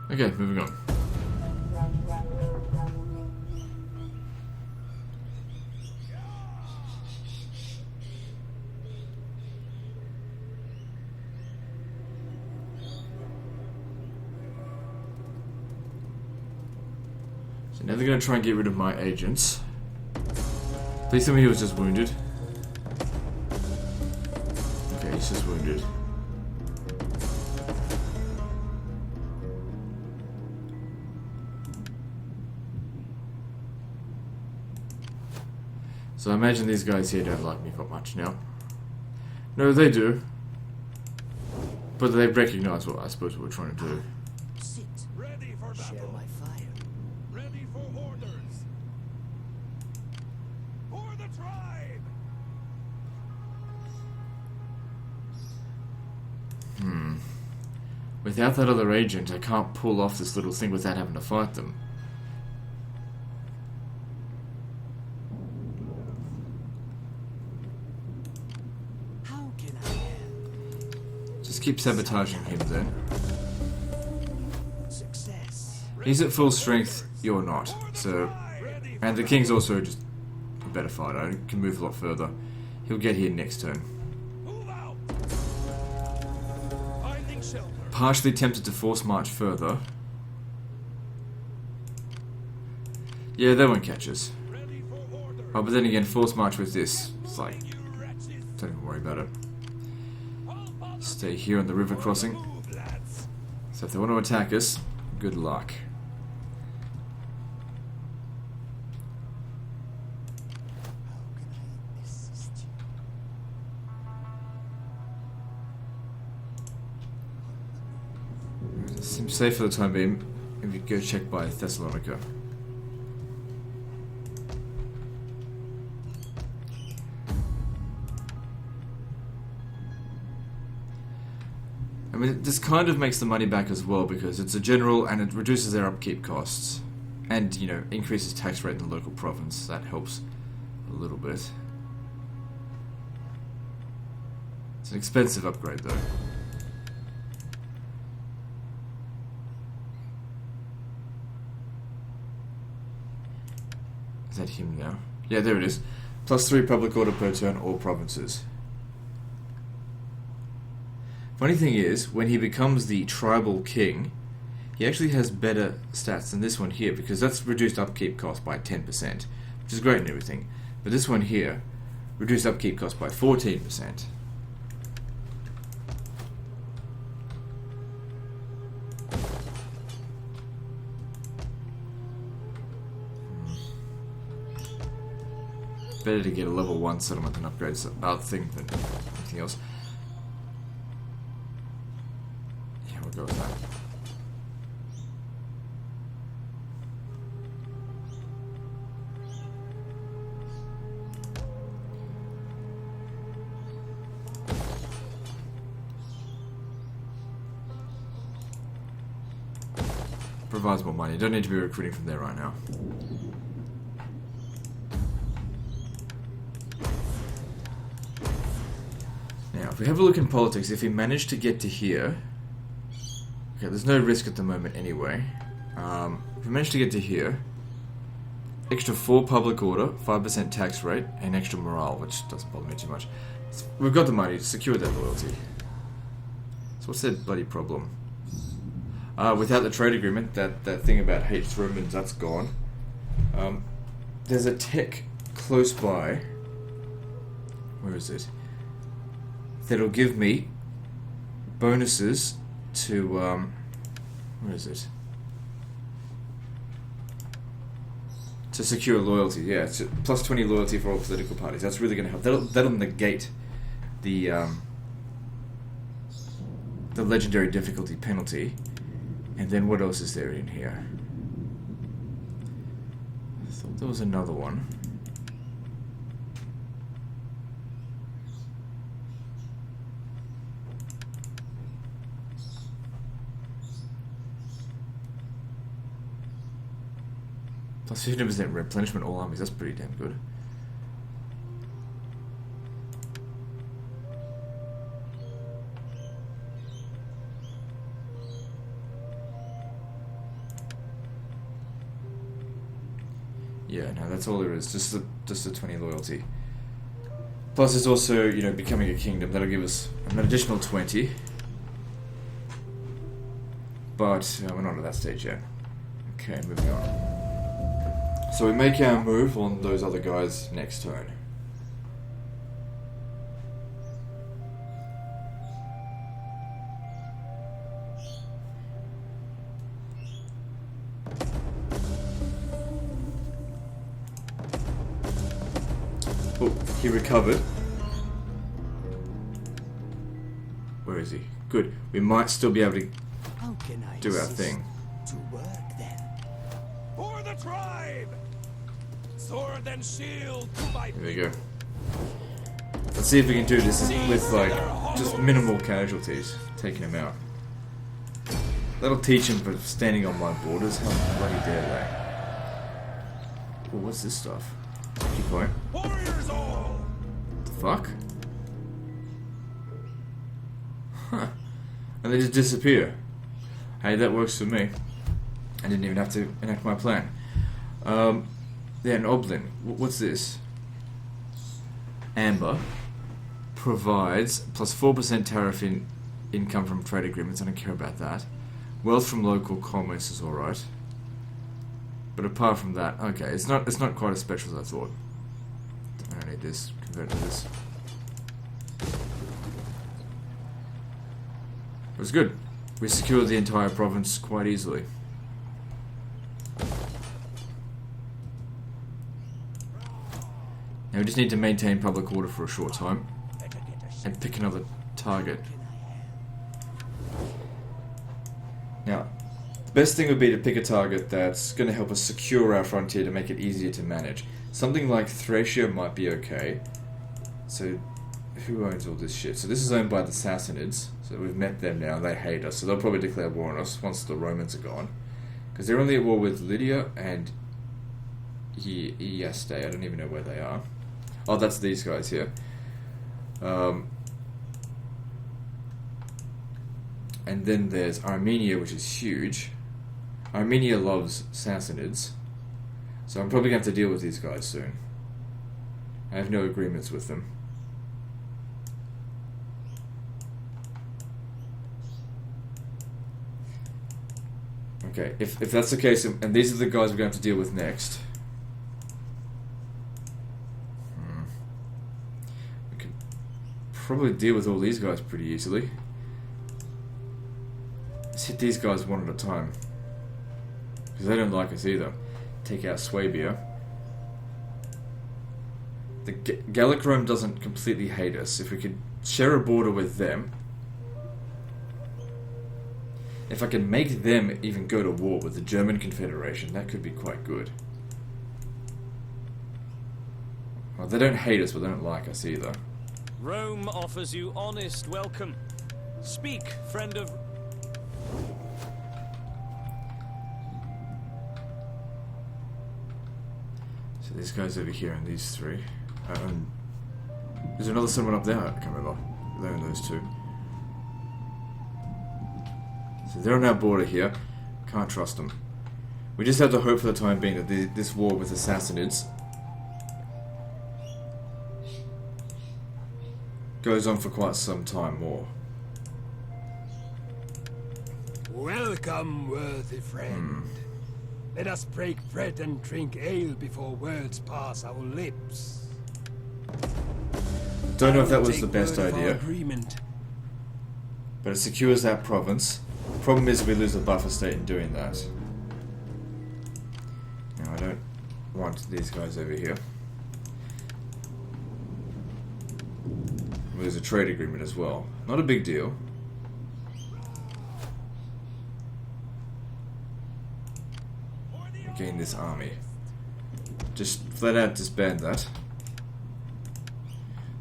Okay, moving on. So now they're going to try and get rid of my agents. Please tell me he was just wounded. Okay, he's just wounded. So So I imagine these guys here don't like me got much now. No, they do. But they recognize what I suppose we're trying to do. Sit. Ready for Share battle. my fire. Ready for orders. For the tribe. Without that other agent, I can't pull off this little thing without having to fight them. How can I help? Just keep sabotaging him then. Success. He's at full strength, you're not. So, Ready. and the king's also just a better fighter. He can move a lot further. He'll get here next turn. Move out. Finding shelter. Partially tempted to force march further. Yeah, they won't catch us. Ready for order. Oh, but then again, force march with this, it's like, You wretches. don't even worry about it. All follow Stay here on the river crossing. move, lads. So if they want to attack us, good luck. How can I assist you? It seems safe for the time being if you go check by Thessalonica. I mean, this kind of makes the money back as well because it's a general and it reduces their upkeep costs. And, you know, increases tax rate in the local province. That helps a little bit. It's an expensive upgrade though. Is that him now? Yeah, there it is. +3 public order per turn, all provinces. Funny thing is, when he becomes the tribal king, he actually has better stats than this one here, because that's reduced upkeep cost by 10%, which is great and everything. But this one here, reduced upkeep cost by 14%. Better to get a level 1 settlement and upgrade thing than anything else. Yeah, we'll go with that. Provides more money. You don't need to be recruiting from there right now. Now, if we have a look in politics, if we manage to get to here... Okay, there's no risk at the moment anyway. If we manage to get to here... Extra 4 public order, 5% tax rate, and extra morale, which doesn't bother me too much. We've got the money to secure their loyalty. So what's their bloody problem? Without the trade agreement, that thing about hates Romans, that's gone. There's a tech close by. Where is it? That'll give me bonuses to, where is it? To secure loyalty, yeah. It's plus 20 loyalty for all political parties. That's really going to help. That'll negate the legendary difficulty penalty. And then what else is there in here? I thought there was another one. Plus 15% replenishment all armies, that's pretty damn good. Yeah, no, that's all there is. Just the 20 loyalty. Plus, it's also, you know, becoming a kingdom. That'll give us an additional 20. But we're not at that stage yet. Okay, moving on. So we make our move on those other guys next turn. He recovered. Where is he? Good. We might still be able to How can I do our assist thing. to work then? For the tribe! Sword and shield to my There we go. Let's see if we can do this with, like, just minimal casualties. Taking him out. That'll teach him for standing on my borders. How bloody dare they? Oh, what's this stuff? Keep going. warriors all! The fuck? Huh. And they just disappear. Hey, that works for me. I didn't even have to enact my plan. Yeah, an oblin. What's this? Amber provides plus 4% tariff income from trade agreements. I don't care about that. Wealth from local commerce is alright. But apart from that, okay, it's not quite as special as I thought. I don't need this. Convert to this. It was good. We secured the entire province quite easily. Now we just need to maintain public order for a short time and pick another target. Now, the best thing would be to pick a target that's going to help us secure our frontier to make it easier to manage. Something like Thracia might be okay. So, who owns all this shit? So this is owned by the Sassanids. So we've met them now. They hate us. So they'll probably declare war on us once the Romans are gone. Because they're only at war with Lydia and Ieste. I don't even know where they are. Oh, that's these guys here. And then there's Armenia, which is huge. Armenia loves Sassanids. So I'm probably going to have to deal with these guys soon. I have no agreements with them. Okay, if that's the case, and these are the guys we're going to have to deal with next. We could probably deal with all these guys pretty easily. Let's hit these guys one at a time. Because they don't like us either. Take out Swabia. The Gallic Rome doesn't completely hate us. If we could share a border with them. If I can make them even go to war with the German Confederation, that could be quite good. Well, they don't hate us, but they don't like us either. Rome offers you honest welcome. Speak, friend of... So this guy's over here and these three. There's another someone up there, I can't remember. They own those two. So they're on our border here. Can't trust them. We just have to hope for the time being that this war with the Sassanids goes on for quite some time more. Welcome, worthy friend. Let us break bread and drink ale before words pass our lips. Don't know if that I will was the take best word of our idea, agreement. but it secures that province. Problem is we lose a buffer state in doing that. Now I don't want these guys over here. There's a trade agreement as well. Not a big deal. Gain this army. Just flat out disband that.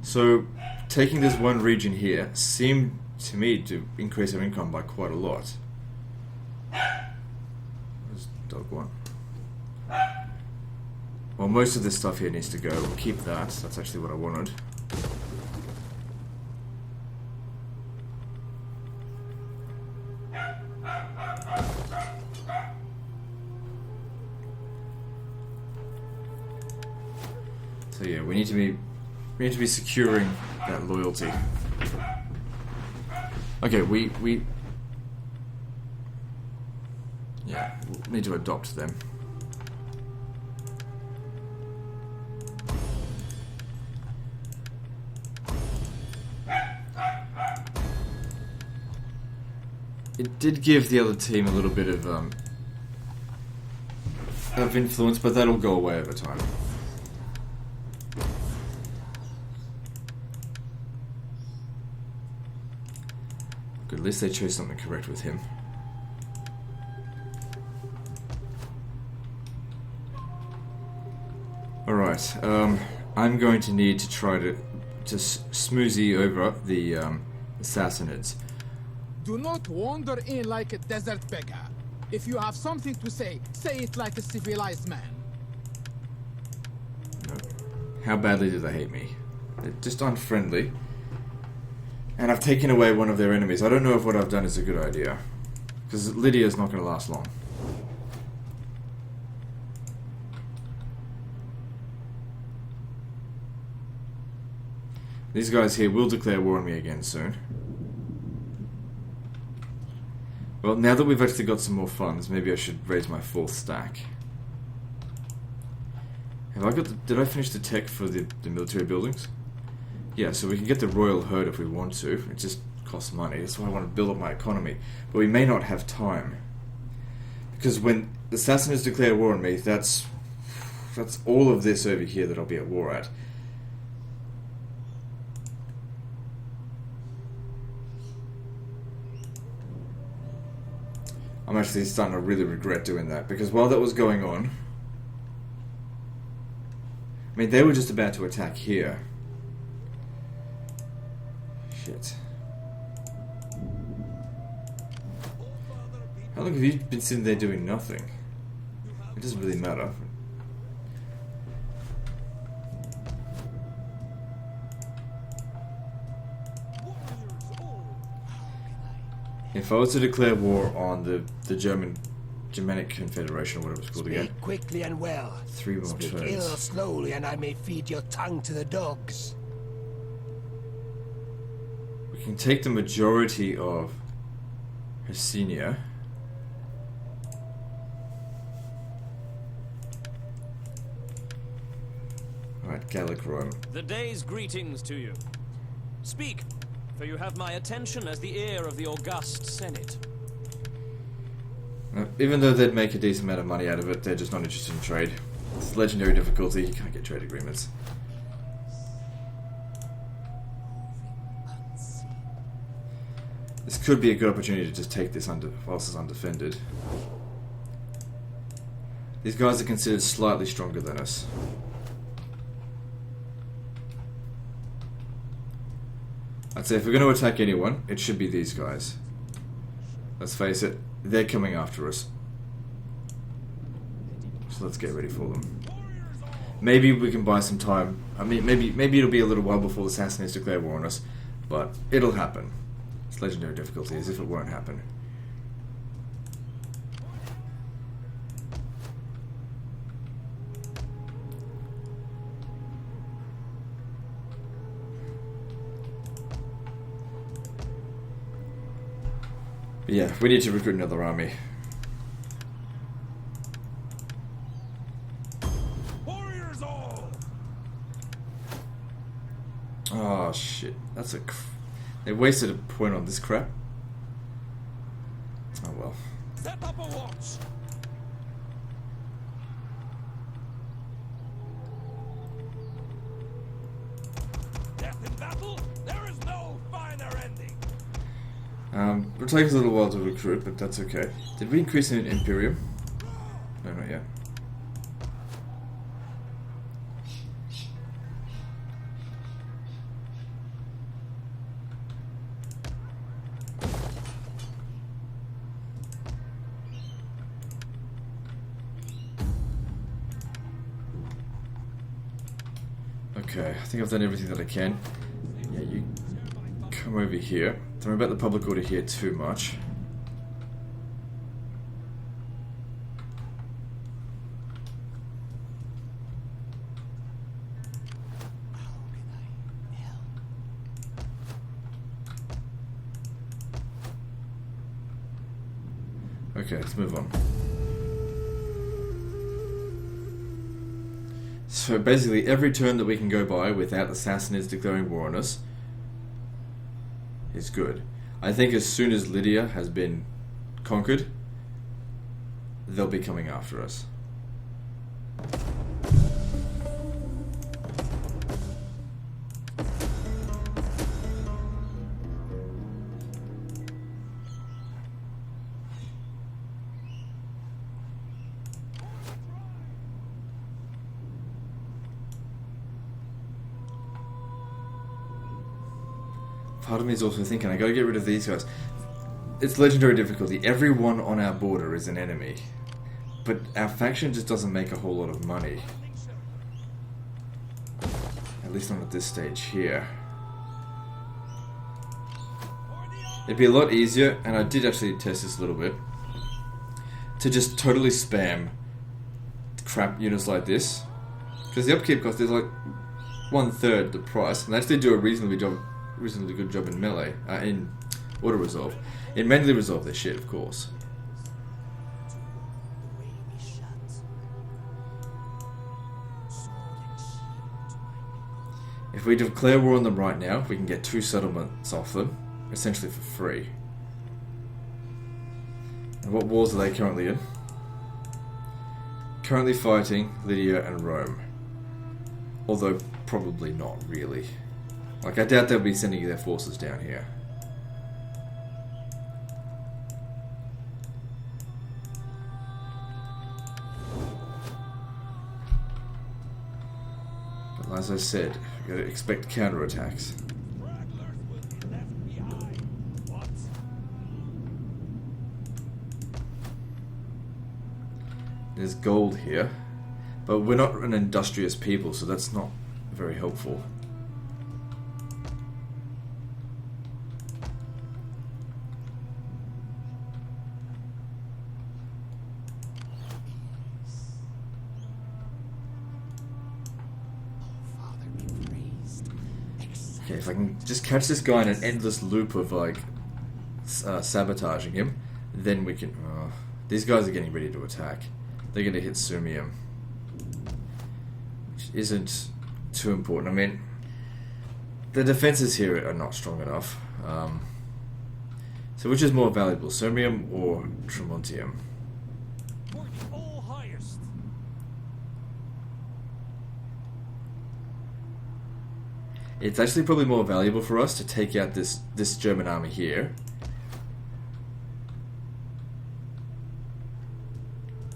So, taking this one region here seemed to me to increase our income by quite a lot. Where's dog one? Well, most of this stuff here needs to go. We'll keep that. That's actually what I wanted. So yeah, we need to be securing that loyalty. Okay, we yeah, we'll need to adopt them. It did give the other team a little bit of influence, but that'll go away over time. Good, at least they chose something correct with him. Alright, I'm going to need to try to smoothie over the Assassinids. Do not wander in like a desert beggar. If you have something to say it like a civilized man. No. How badly do they hate me? They're just unfriendly. And I've taken away one of their enemies. I don't know if what I've done is a good idea. Because Lydia's not going to last long. These guys here will declare war on me again soon. Well, now that we've actually got some more funds, maybe I should raise my 4th stack. Have I got the, did I finish the tech for the military buildings? Yeah, so we can get the royal herd if we want to. It just costs money. That's why I want to build up my economy. But we may not have time. Because when the Assassinids declare war on me, that's all of this over here that I'll be at war at. I'm actually starting to really regret doing that, because while that was going on, I mean, they were just about to attack here. Shit. How long have you been sitting there doing nothing? It doesn't really matter. If I was to declare war on the Germanic Confederation, or whatever it's called again. Speak quickly and well. 3 more Speak turns. ill slowly, and I may feed your tongue to the dogs. We can take the majority of Hercynia. Alright, Gallic Rome. The day's greetings to you. Speak, for you have my attention as the heir of the august Senate. Even though they'd make a decent amount of money out of it, they're just not interested in trade. It's legendary difficulty, you can't get trade agreements. This could be a good opportunity to just take this whilst it's undefended. These guys are considered slightly stronger than us. I'd say if we're going to attack anyone, it should be these guys. Let's face it, they're coming after us. So let's get ready for them. Maybe we can buy some time. I mean, maybe it'll be a little while before the Assassinids declare war on us, but it'll happen. It's legendary difficulty, as if it won't happen. But yeah, we need to recruit another army. Warriors all! Oh shit, that's a... They wasted a point on this crap. Oh well. Set up a watch! Death in battle? There is no finer ending! It'll take us a little while to recruit, but that's okay. Did we increase in Imperium? No, not yet. Okay, I think I've done everything that I can. Yeah, you come over here. Don't worry about the public order here too much. Okay, let's move on. So basically, every turn that we can go by without the Assassinids declaring war on us is good. I think as soon as Lydia has been conquered, they'll be coming after us. part of me is also thinking, I gotta get rid of these guys. It's legendary difficulty. Everyone on our border is an enemy. But our faction just doesn't make a whole lot of money. At least not at this stage here. It'd be a lot easier, and I did actually test this a little bit, to just totally spam crap units like this. Because the upkeep cost is like 1/3 the price, and they actually do a reasonably good job in melee, in auto resolve. In manually resolve their shit, of course. If we declare war on them right now, we can get 2 settlements off them, essentially for free. And what wars are they currently in? Currently fighting Lydia and Rome. Although, probably not really. Like, I doubt they'll be sending their forces down here. But as I said, you gotta expect counterattacks. There's gold here, but we're not an industrious people, so that's not very helpful. Okay, if I can just catch this guy in an endless loop of like sabotaging him, then we can... these guys are getting ready to attack. They're going to hit Sumium, which isn't too important. I mean, the defenses here are not strong enough. So which is more valuable, Sumium or Tremontium? For the all highest. It's actually probably more valuable for us to take out this German army here.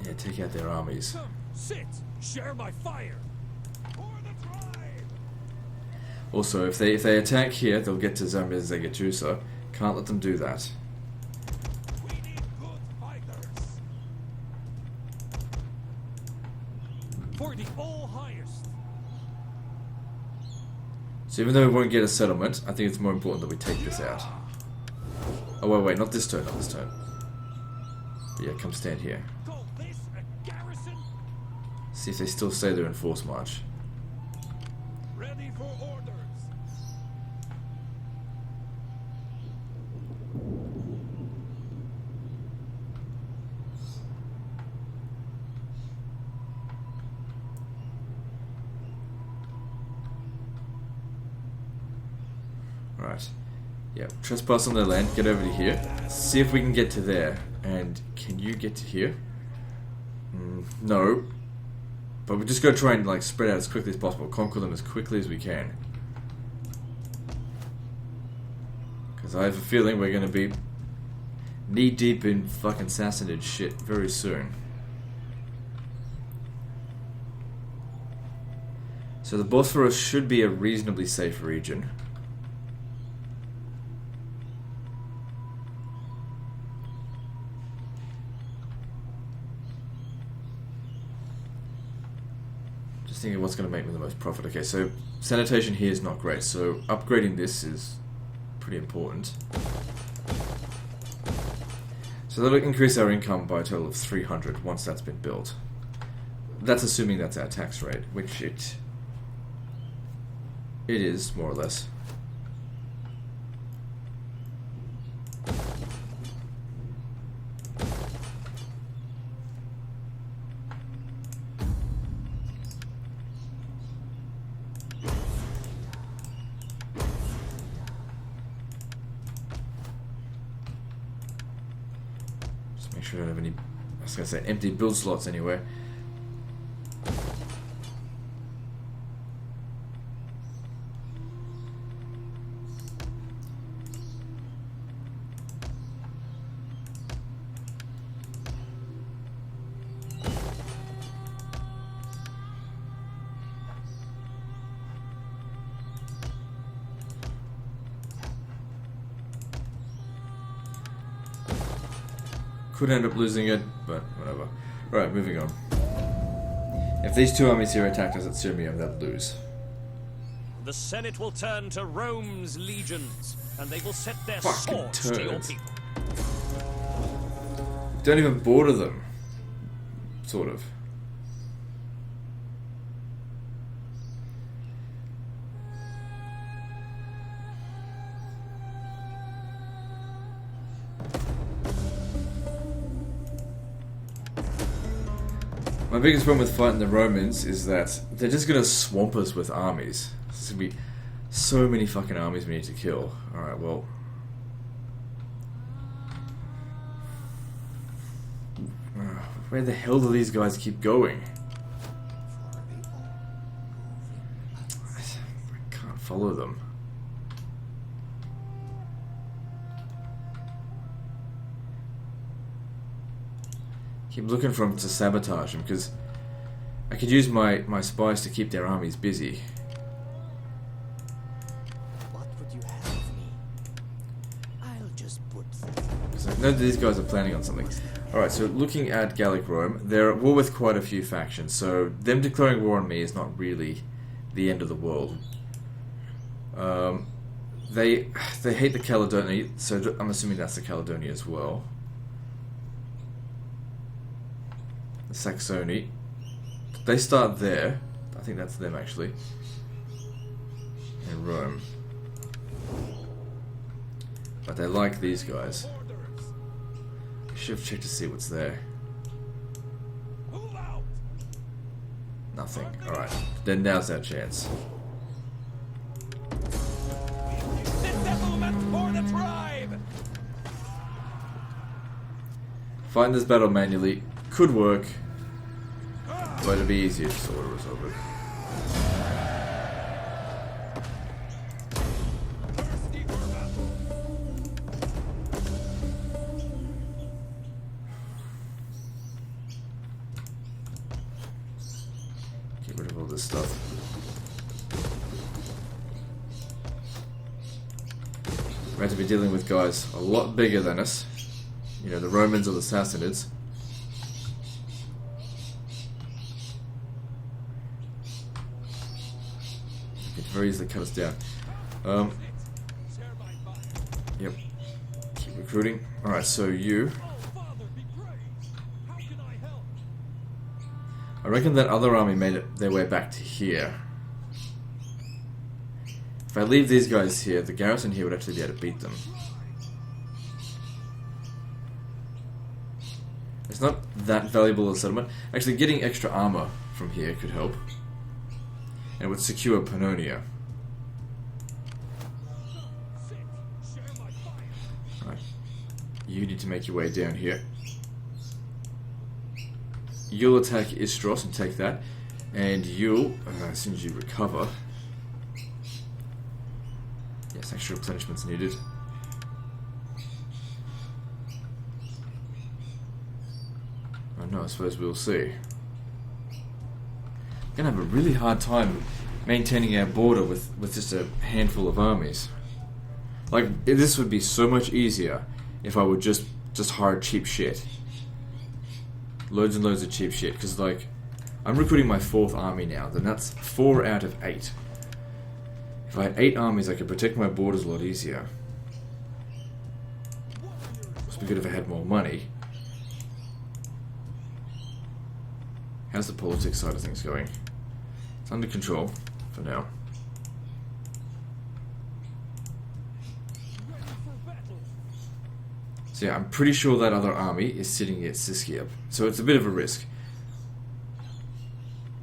Yeah, take out their armies. Come, sit, share my fire. For the tribe. Also, if they attack here, they'll get to Zambizagetusa. Can't let them do that. We need good fighters. For the all highest. So even though we won't get a settlement, I think it's more important that we take this out. Oh wait, not this turn, not this turn. But yeah, come stand here. Call this a garrison. See if they still say they're in force march. Ready for orders. Right. Yeah, trespass on their land, get over to here. See if we can get to there. And can you get to here? No. But we're just going to try and like spread out as quickly as possible. Conquer them as quickly as we can. Because I have a feeling we're going to be knee deep in fucking Sassanid shit very soon. So the Bosphorus should be a reasonably safe region. Thinking what's going to make me the most profit. Okay, so sanitation here is not great, so upgrading this is pretty important. So that'll increase our income by a total of 300 once that's been built. That's assuming that's our tax rate, which it is, more or less. Make sure I don't have any, I was going to say, empty build slots anywhere. Could end up losing it, but whatever. Right, moving on. If these two armies here attacked us at Sirmium, they'd lose. The Senate will turn to Rome's legions, and they will set their Fucking swords to your turds. people. Don't even border them. Sort of. My biggest problem with fighting the Romans is that they're just gonna swamp us with armies. There's gonna be so many fucking armies we need to kill. Alright, well. Where the hell do these guys keep going? I can't follow them. Keep looking for them to sabotage them, because I could use my spies to keep their armies busy. What would you have of me? I'll just put Because I know that these guys are planning on something. Alright, so looking at Gallic Rome, they're at war with quite a few factions, so them declaring war on me is not really the end of the world. They hate the Caledoni, so I'm assuming that's the Caledonia as well. The Saxony. They start there. I think that's them actually. In Rome. But they like these guys. I should have checked to see what's there. Move out! Nothing. Alright. Then now's our chance. Settlement for the tribe! Fighting this battle manually could work, but it'd be easier to sort of resolve it. Thirsty for battle! Get rid of all this stuff. We're going to be dealing with guys a lot bigger than us. You know, the Romans or the Sassanids. It very easily cut us down. Share my fire. Yep. Keep recruiting. Alright, so you. Oh, Father, be praised! How can I help? I reckon that other army made it their way back to here. If I leave these guys here, the garrison here would actually be able to beat them. It's not that valuable a settlement. Actually, getting extra armor from here could help. And it would secure Pannonia. Sit! Share my fire! Right. You need to make your way down here. You'll attack Istros and take that. And you'll, as soon as you recover... Yes, extra replenishment's needed. Oh no, I suppose we'll see. We're gonna have a really hard time maintaining our border with just a handful of armies. Like, this would be so much easier if I would just hire cheap shit. Loads and loads of cheap shit, because like, I'm recruiting my 4th army now, then that's 4 out of 8. If I had 8 armies, I could protect my borders a lot easier. Must be good if I had more money. How's the politics side of things going? It's under control, for now. Ready for battle! So yeah, I'm pretty sure that other army is sitting at Siskia, so it's a bit of a risk.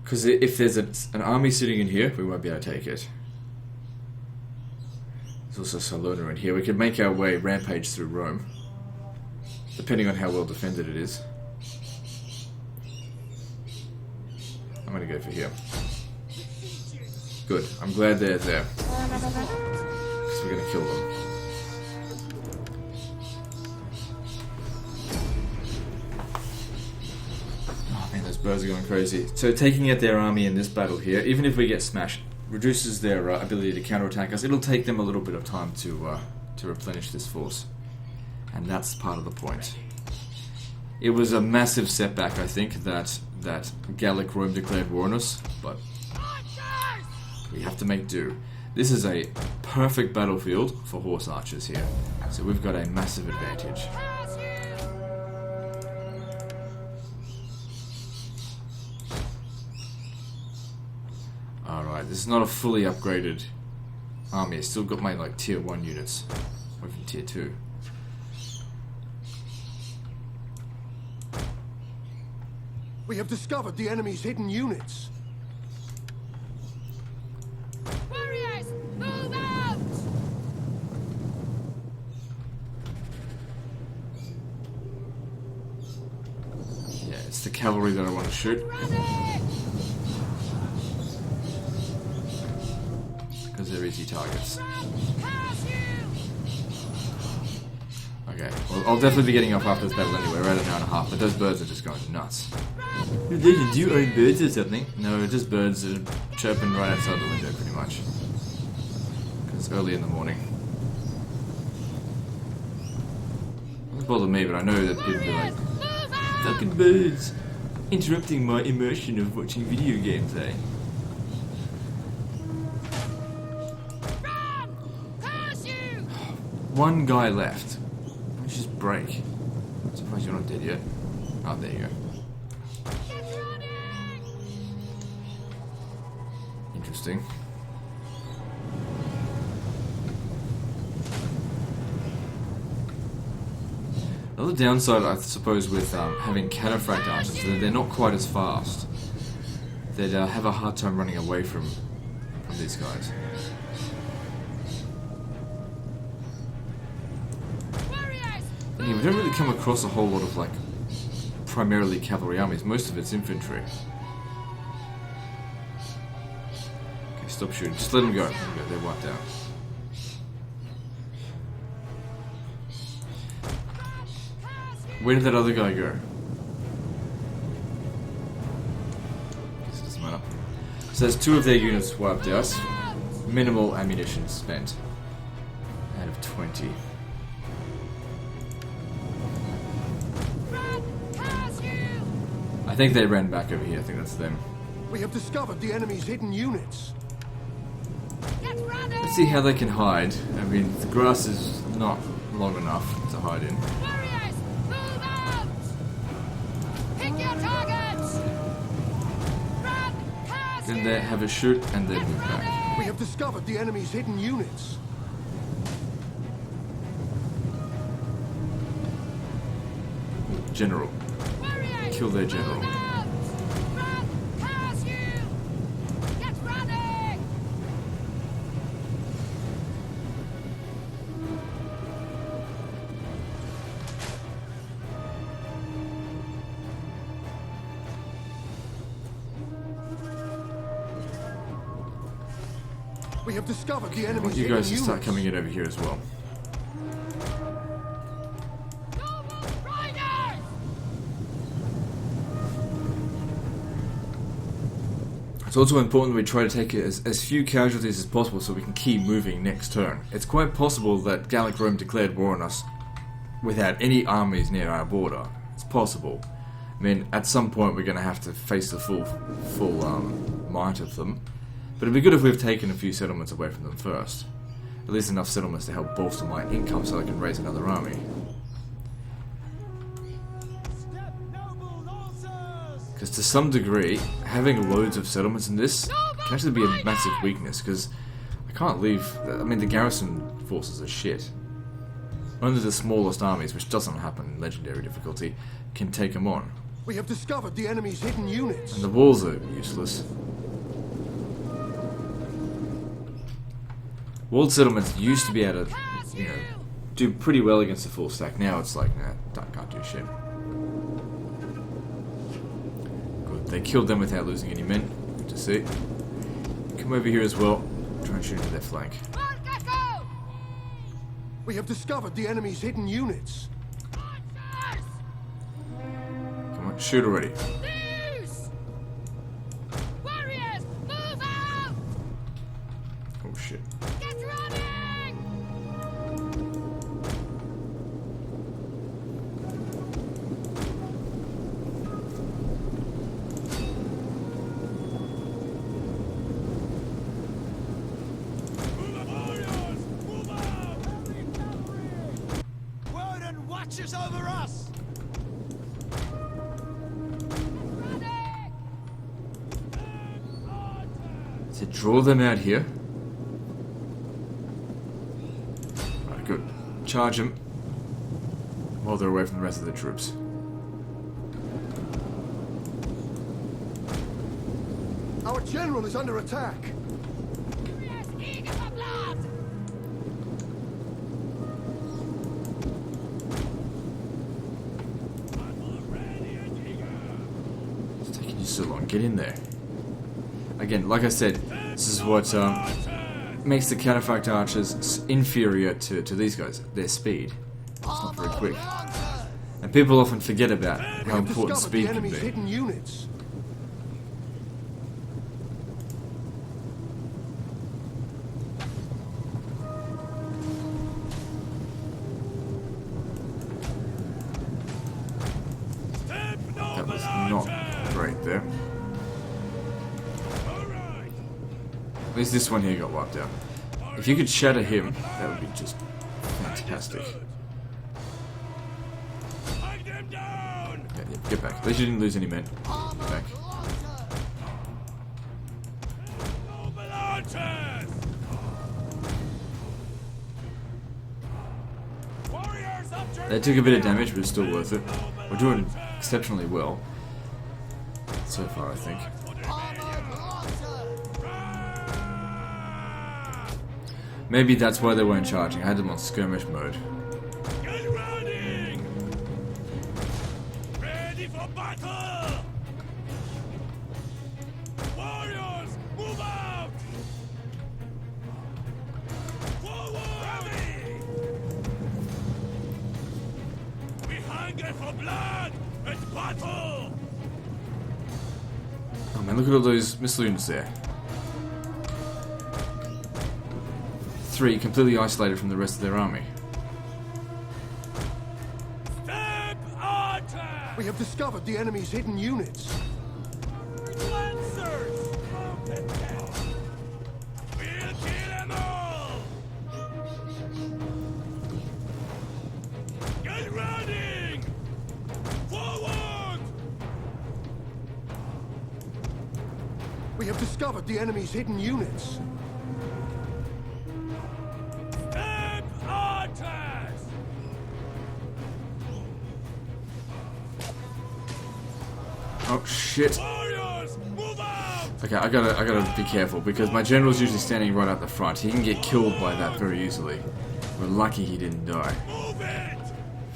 Because if there's an army sitting in here, we won't be able to take it. There's also Salona in here. We could make our way rampage through Rome, depending on how well defended it is. I'm gonna go for here. Good. I'm glad they're there, because we're gonna kill them. Oh man, those birds are going crazy. So taking out their army in this battle here, even if we get smashed, reduces their ability to counterattack us. It'll take them a little bit of time to replenish this force, and that's part of the point. It was a massive setback, I think, that Gallic Rome declared war on us, but we have to make do. This is a perfect battlefield for horse archers here, so we've got a massive advantage. Alright, this is not a fully upgraded army. I still got my like tier 1 units, or even tier 2. We have discovered the enemy's hidden units. Warriors, move out! Yeah, it's the cavalry that I want to shoot, because they're easy targets. Okay, well, I'll definitely be getting off after this battle anyway. We're at an hour and a half, but those birds are just going nuts. Do you own birds or something? No, just birds that are chirping right outside the window, pretty much. Because it's early in the morning. Doesn't bother me, but I know that people be like, fucking birds, interrupting my immersion of watching video games, eh? One guy left. Let's just break. I'm surprised you're not dead yet. Oh, there you go. Interesting. Another downside, I suppose, with having cataphract archers is that they're not quite as fast. They'd have a hard time running away from these guys. Yeah, we don't really come across a whole lot of, like, primarily cavalry armies. Most of it's infantry. Okay, stop shooting. Just let them go. They're wiped out. Where did that other guy go? This doesn't matter. So there's 2 of their units wiped out. Minimal ammunition spent. Out of 20. I think they ran back over here. I think that's them. We have discovered the enemy's hidden units. Let's see how they can hide. I mean, the grass is not long enough to hide in. Warriors, move out! Pick your targets! Then they have a shoot and then move back. We have discovered the enemy's hidden units. General. Kill their general. We have discovered the I enemy's want you hidden guys to units. start coming in over here as well. It's also important that we try to take as few casualties as possible so we can keep moving next turn. It's quite possible that Gallic Rome declared war on us without any armies near our border. It's possible. I mean, at some point we're going to have to face the full might of them. But it'd be good if we've taken a few settlements away from them first. At least enough settlements to help bolster my income so I can raise another army. Because to some degree, having loads of settlements in this can actually be a massive weakness, because I can't leave... I mean, the garrison forces are shit. Only the smallest armies, which doesn't happen in Legendary difficulty, can take them on. We have discovered the enemy's hidden units. And the walls are useless. Walled settlements used to be able to, do pretty well against a full stack. Now it's like, nah, can't do shit. They killed them without losing any men. Good to see. Come over here as well. Try and shoot into their flank. We have discovered the enemy's hidden units. Come on, shoot already. Warriors, move out! Oh shit. Get running! archers over us! To draw them out here. Alright, good. Charge them while they're away from the rest of the troops. Our general is under attack. It's taking you so long. Get in there. Again, like I said, this is what makes the counterfact archers inferior to these guys. Their speed. It's not very quick. And people often forget about how important speed can be. Hidden units. That was not great there. At least this one here got wiped out. If you could shatter him, that would be just fantastic. Yeah, get back. At least you didn't lose any men. Get back. They took a bit of damage, but it's still worth it. We're doing exceptionally well so far, I think. Maybe that's why they weren't charging. I had them on skirmish mode. Get running! Ready for battle! Warriors, move out! Forward! We hunger for blood and battle! Oh man, look at all those missile units there. 3 completely isolated from the rest of their army. Step archers! We have discovered the enemy's hidden units. Lancers! We'll kill them all! Get running! Forward! We have discovered the enemy's hidden units. Step archers! Oh shit. Warriors, move out! Okay, I gotta be careful because my general's usually standing right at the front. He can get killed by that very easily. We're lucky he didn't die. Move it!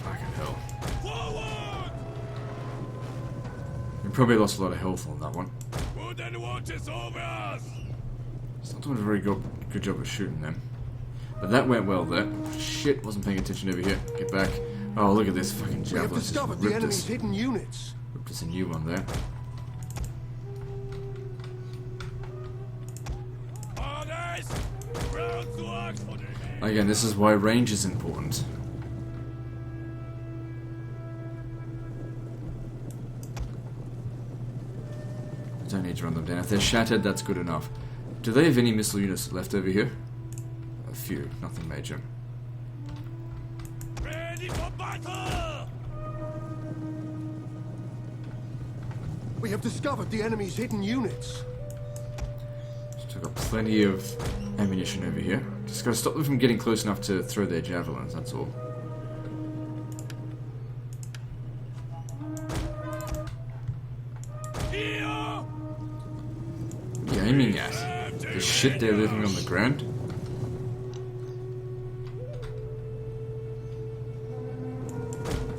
Fucking hell. Forward! We probably lost a lot of health on that one. Wooden watches over us! It's not doing a very good job of shooting them. But that went well there. Shit, wasn't paying attention over here. Get back. Oh, look at this fucking We have javelin. Just discovered the ripped enemy's us. hidden units. Ripped us a new one there. Orders! Round to Oxford! Again, this is why range is important. Don't need to run them down. If they're shattered, that's good enough. Do they have any missile units left over here? A few, nothing major. Ready for battle! We have discovered the enemy's hidden units. Still got plenty of ammunition over here. Just gotta stop them from getting close enough to throw their javelins, that's all. Here! What are you aiming at? The shit they're living on the ground?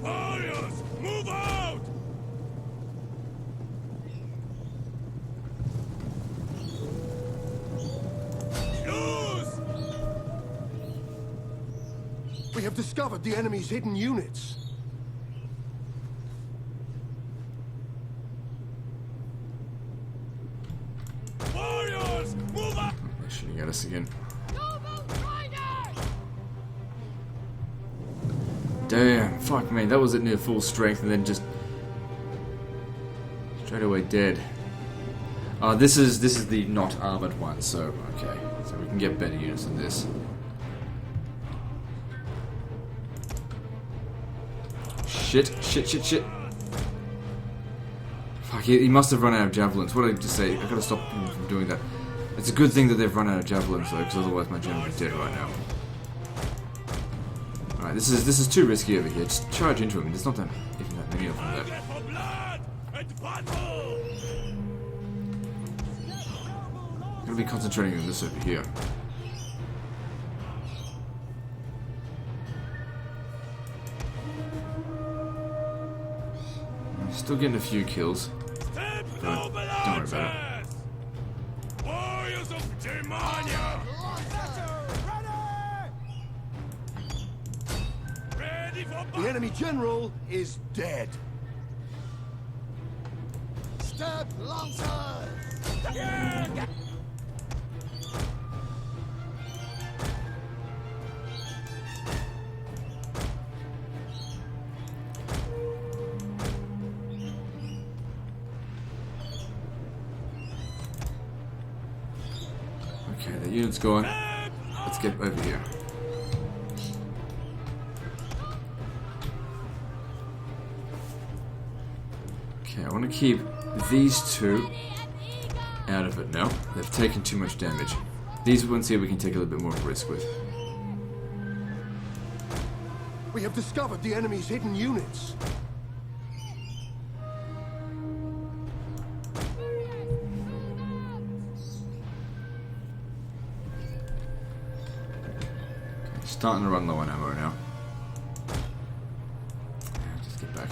Warriors, move out! Choose! We have discovered the enemy's hidden units. Warriors, move out! They're shooting at us again. Damn, fuck me, that was at near full strength and then just straight away dead. This is the not armored one, so okay. So we can get better units than this. Shit. Fuck, he must have run out of javelins. What did I just say? I gotta stop him from doing that. It's a good thing that they've run out of javelins though, because otherwise my general is dead right now. Alright, this is too risky over here. Just charge into him. There's not that even that many of them there. For blood and battle! I'm gonna be concentrating on this over here. I'm still getting a few kills. Step But don't worry about it. Warriors of Germania! Ready for The battle! enemy general is dead. Step lancers! Okay, the unit's gone. Let's get over here. Okay, I want to keep these two out of it now. They've taken too much damage. These ones here we can take a little bit more risk with. We have discovered the enemy's hidden units. Starting to run low on ammo now. Just get back.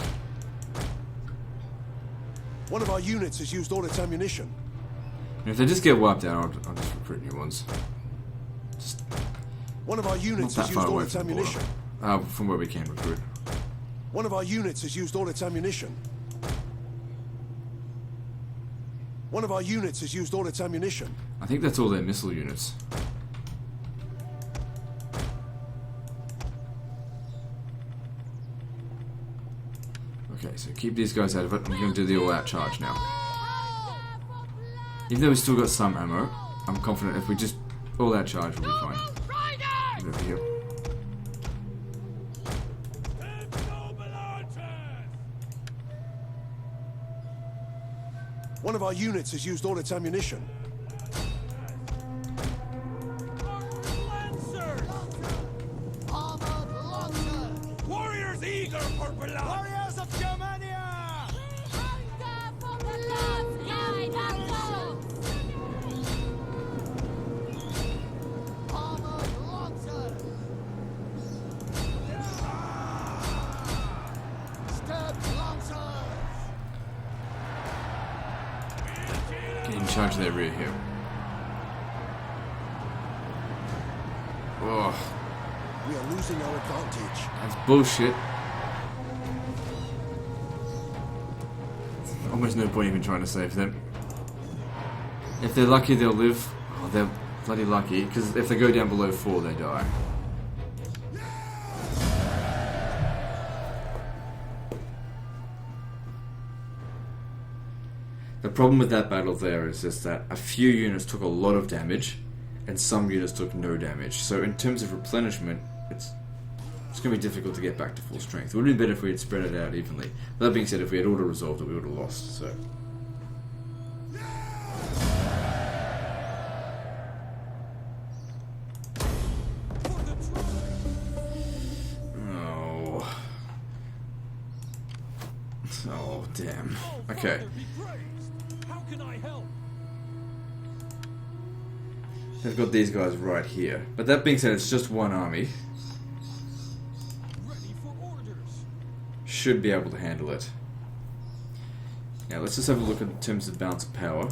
One of our units has used all its ammunition. And if they just get wiped out, I'll just recruit new ones. Just One of our not units that has far used all away its from the border. ammunition. From where we can recruit. One of our units has used all its ammunition. One of our units has used all its ammunition. I think that's all their missile units. Okay, so keep these guys out of it. I'm going to do the all-out charge now. Even though we've still got some ammo, I'm confident if we just all-out charge, we'll be fine. Get over here. One of our units has used all its ammunition. Armored lancers! Warriors eager for blood! Warriors of Germania! Armored lancers! Step lancers! Get in charge of their rear here. Oh, We are losing our advantage. that's bullshit. Almost no point even trying to save them. If they're lucky, they'll live. Oh, they're bloody lucky, because if they go down below 4, they die. The problem with that battle there is just that a few units took a lot of damage, and some units took no damage. So in terms of replenishment, it's going to be difficult to get back to full strength. It would have been better if we had spread it out evenly. But that being said, if we had auto-resolved it, we would have lost, so... Oh... Oh, damn. Okay. Be praised! How can I help? They've got these guys right here. But that being said, it's just one army. Ready for orders! Should be able to handle it. Now let's just have a look in terms of balance of power.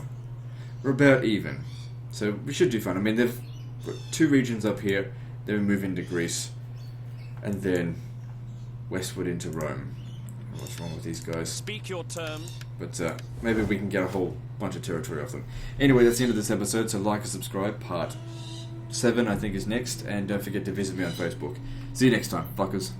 We're about even. So we should do fine. I mean, they've got 2 regions up here. Then we move into Greece. And then westward into Rome. What's wrong with these guys? Speak your term. But maybe we can get a whole bunch of territory off them. Anyway, that's the end of this episode, so like and subscribe. Part 7, I think, is next. And don't forget to visit me on Facebook. See you next time, fuckers.